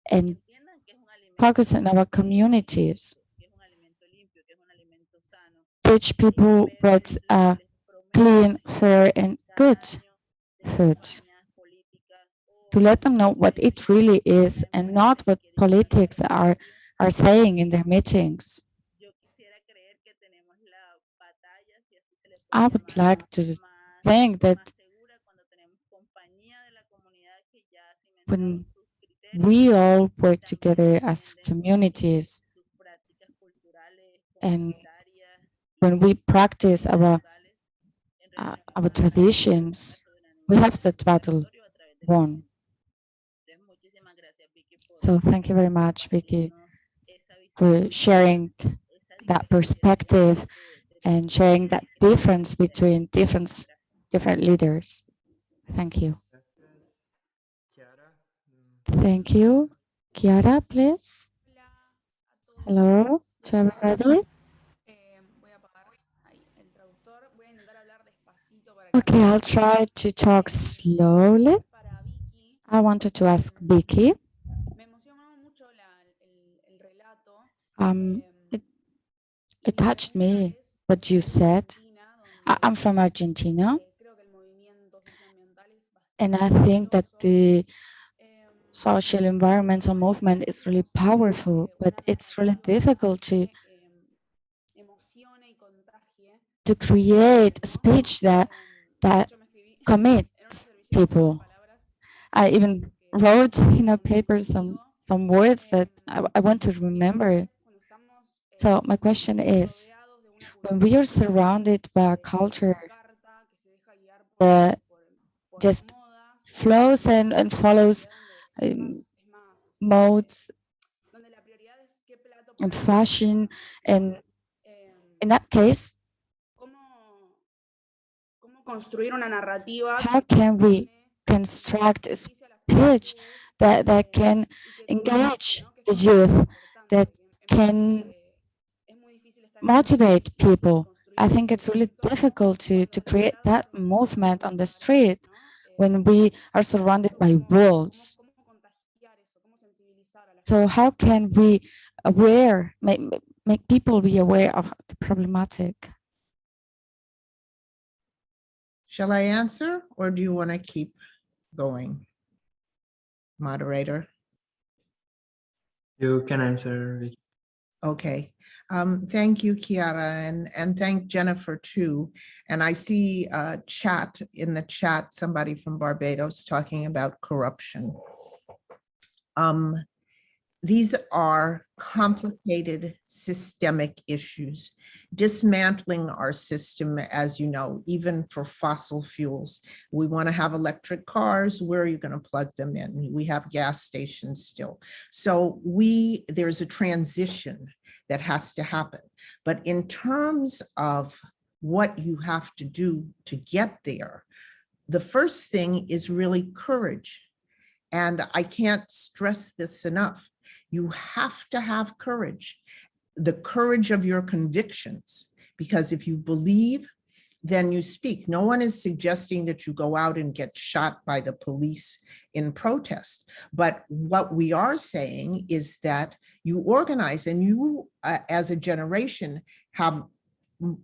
and focus on our communities, teach people what's clean, fair, and good food, to let them know what it really is and not what politics are saying in their meetings. I would like to think that when we all work together as communities and when we practice our traditions, we have that battle won. So thank you very much, Vicky, for sharing that perspective and sharing that difference between different leaders. Thank you. Thank you. Kiara, please. Hello to everybody. Okay, I'll try to talk slowly. I wanted to ask Vicky. It touched me what you said. I'm from Argentina, and I think that the social environmental movement is really powerful, but it's really difficult to create a speech that commits people. I even wrote in a paper some words that I want to remember. So my question is, when we are surrounded by a culture that just flows and follows modes, and fashion. And in that case, how can we construct a speech that can engage the youth, that can motivate people? I think it's really difficult to create that movement on the street when we are surrounded by walls. So how can we make people be aware of the problematic? Shall I answer, or do you want to keep going, moderator? You can answer, Vicky. Okay. Thank you, Chiara, and thank Jennifer too. And I see in the chat, somebody from Barbados talking about corruption. These are complicated systemic issues. Dismantling our system, as you know, even for fossil fuels. We want to have electric cars. Where are you going to plug them in? We have gas stations still. So there's a transition that has to happen. But in terms of what you have to do to get there, the first thing is really courage. And I can't stress this enough. You have to have courage, the courage of your convictions, because if you believe, then you speak. No one is suggesting that you go out and get shot by the police in protest. But what we are saying is that you organize, and you as a generation have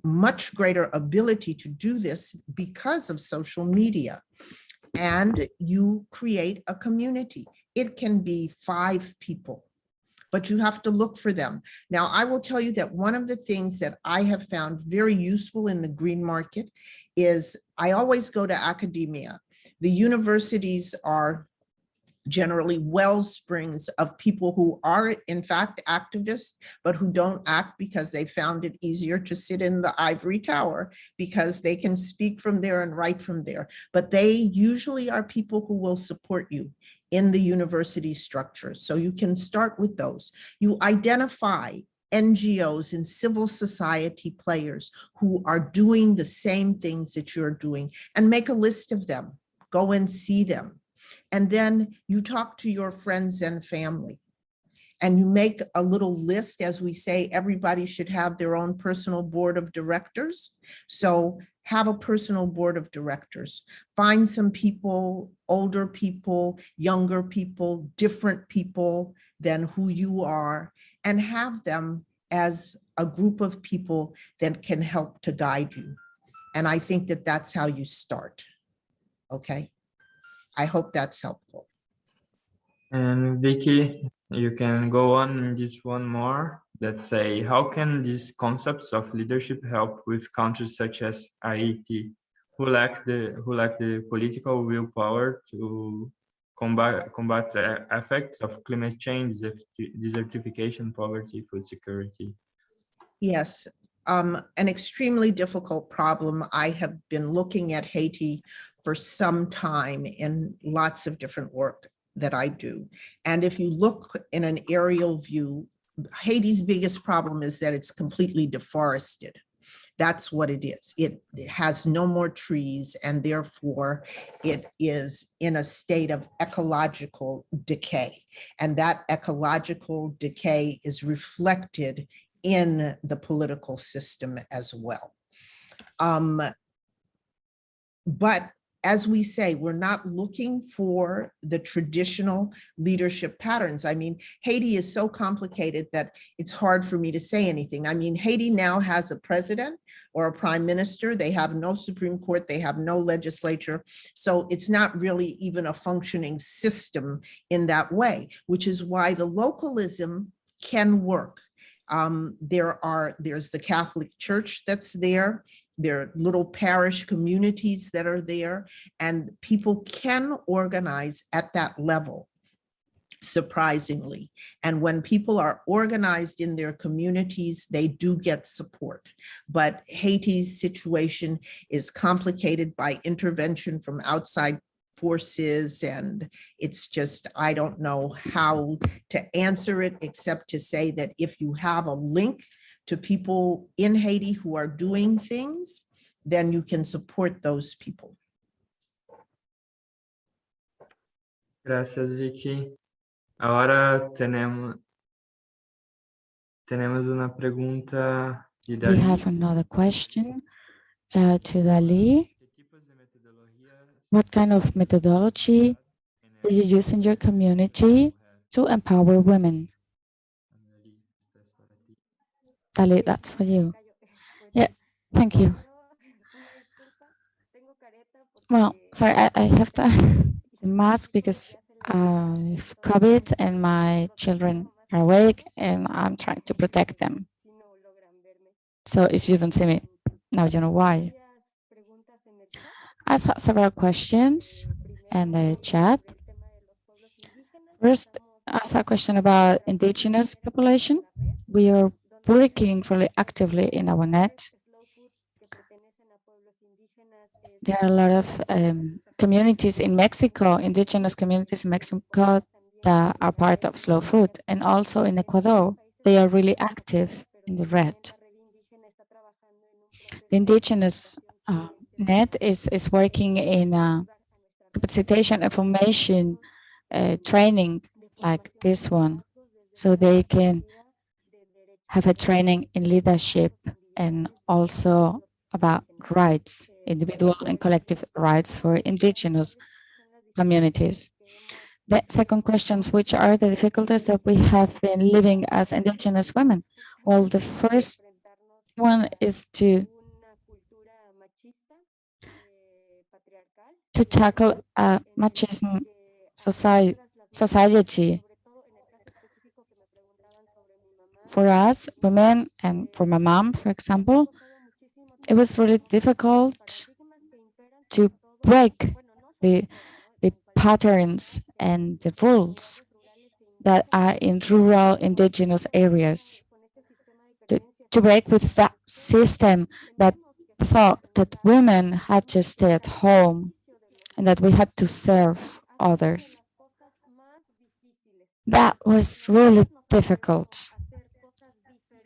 much greater ability to do this because of social media. And you create a community. It can be 5 people, but you have to look for them. Now, I will tell you that one of the things that I have found very useful in the green market is I always go to academia. The universities are generally wellsprings of people who are in fact activists, but who don't act because they found it easier to sit in the ivory tower because they can speak from there and write from there. But they usually are people who will support you in the university structure. So you can start with those. You identify NGOs and civil society players who are doing the same things that you're doing and make a list of them. Go and see them. And then you talk to your friends and family, and you make a little list. As we say, everybody should have their own personal board of directors. So have a personal board of directors. Find some people, older people, younger people, different people than who you are, and have them as a group of people that can help to guide you. And I think that that's how you start. Okay. I hope that's helpful. And Vicky, you can go on this one more. Let's say, how can these concepts of leadership help with countries such as Haiti, who lack the political willpower to combat the effects of climate change, desertification, poverty, food security? Yes, an extremely difficult problem. I have been looking at Haiti for some time in lots of different work that I do. And if you look in an aerial view, Haiti's biggest problem is that it's completely deforested. That's what it is. It has no more trees, and therefore it is in a state of ecological decay. And that ecological decay is reflected in the political system as well. But as we say, we're not looking for the traditional leadership patterns. I mean, Haiti is so complicated that it's hard for me to say anything. I mean, Haiti now has a president or a prime minister. They have no Supreme Court. They have no legislature. So it's not really even a functioning system in that way, which is why the localism can work. There's the Catholic Church that's there. There are little parish communities that are there, and people can organize at that level, surprisingly. And when people are organized in their communities, they do get support. But Haiti's situation is complicated by intervention from outside forces, and it's just, I don't know how to answer it except to say that if you have a link to people in Haiti who are doing things, then you can support those people. Gracias, Vicky. Ahora tenemos una pregunta de We Dali. have another question to Dali. ¿Qué tipos de metodologías What kind of methodology do you use in your community to empower women? Dali, esta es para ti. Dali, that's for you. Yeah, thank you. Well, sorry, I have the mask because I've COVID and my children are awake and I'm trying to protect them. So if you don't see me, now you know why. I saw several questions in the chat. First, I saw a question about indigenous population. We are working really actively in our net. There are a lot of communities in Mexico, indigenous communities in Mexico that are part of Slow Food, and also in Ecuador. They are really active in the red. The indigenous net is working in capacitation information training like this one, so they can have a training in leadership and also about rights, individual and collective rights for indigenous communities. The second question, which are the difficulties that we have been living as indigenous women? Well, the first one is to tackle a machismo society. For us, women, and for my mom, for example, it was really difficult to break the patterns and the rules that are in rural indigenous areas, to break with that system that thought that women had to stay at home and that we had to serve others. That was really difficult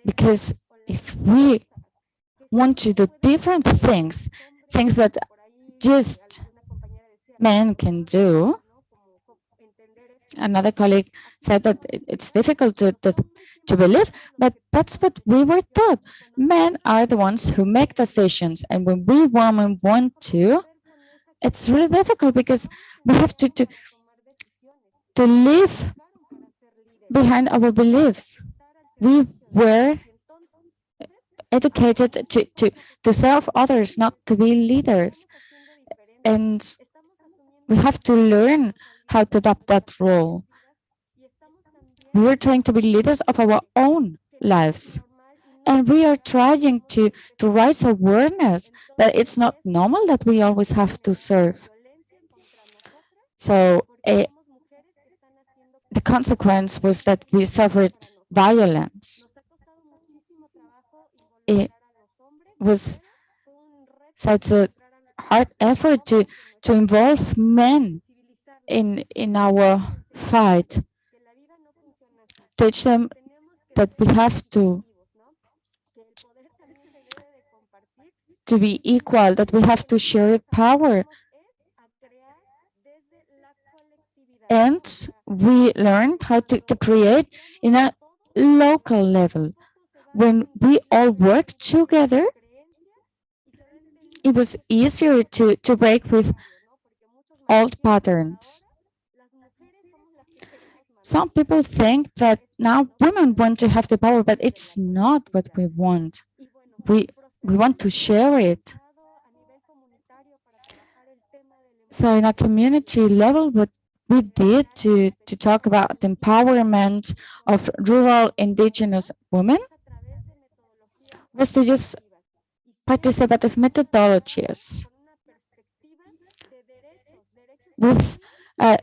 because if we want to do different things, things that just men can do, another colleague said that it's difficult to believe, but that's what we were taught. Men are the ones who make decisions, and when we women want to, it's really difficult because we have to live behind our beliefs. We were educated to serve others, not to be leaders. And we have to learn how to adopt that role. We're trying to be leaders of our own lives. And we are trying to raise awareness that it's not normal that we always have to serve. So the consequence was that we suffered violence. It was such a hard effort to involve men in our fight, teach them that we have to be equal, that we have to share power. And we learned how to create in a local level. When we all work together, it was easier to break with old patterns. Some people think that now women want to have the power, but it's not what we want. We want to share it. So in a community level, what we did to talk about the empowerment of rural indigenous women was to use participative methodologies with a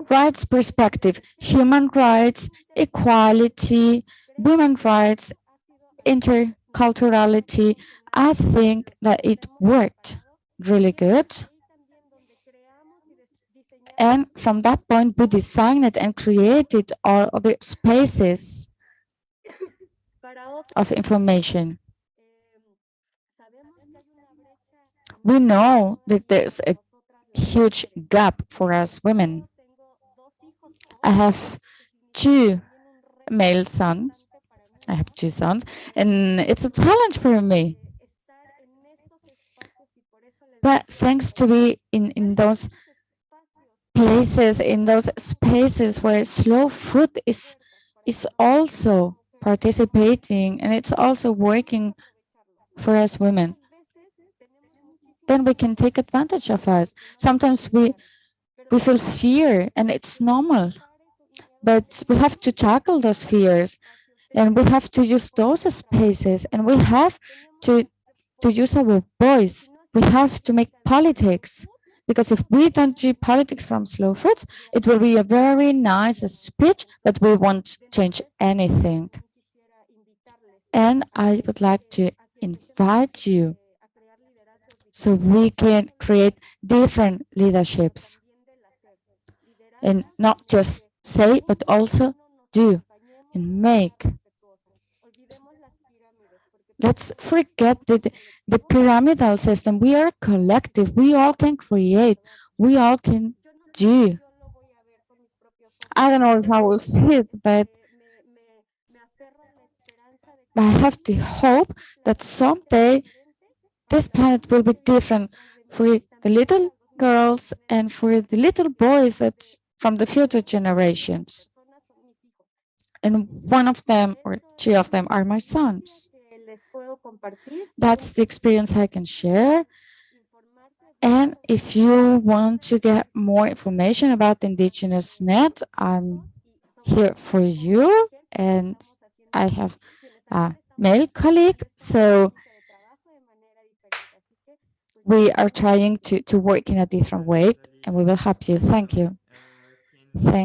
rights perspective, human rights, equality, women's rights, interculturality. I think that it worked really good. And from that point, we designed and created all other spaces of information. We know that there's a huge gap for us women. I have two male sons. I have two sons, and it's a challenge for me. But thanks to be in those places, in those spaces where slow food is also participating and it's also working for us women, then we can take advantage of us. Sometimes we feel fear and it's normal, but we have to tackle those fears and we have to use those spaces and we have to use our voice. We have to make politics, because if we don't do politics from slow foods, it will be a very nice speech, but we won't change anything. And I would like to invite you so we can create different leaderships and not just say, but also do and make. Let's forget the pyramidal system. We are a collective. We all can create. We all can do. I don't know if I will see it, but I have the hope that someday this planet will be different for the little girls and for the little boys that from the future generations. And one of them or two of them are my sons. That's the experience I can share. And if you want to get more information about the Indigenous Net, I'm here for you. And I have a male colleague, so we are trying to work in a different way, and we will help you. Thank you. Thank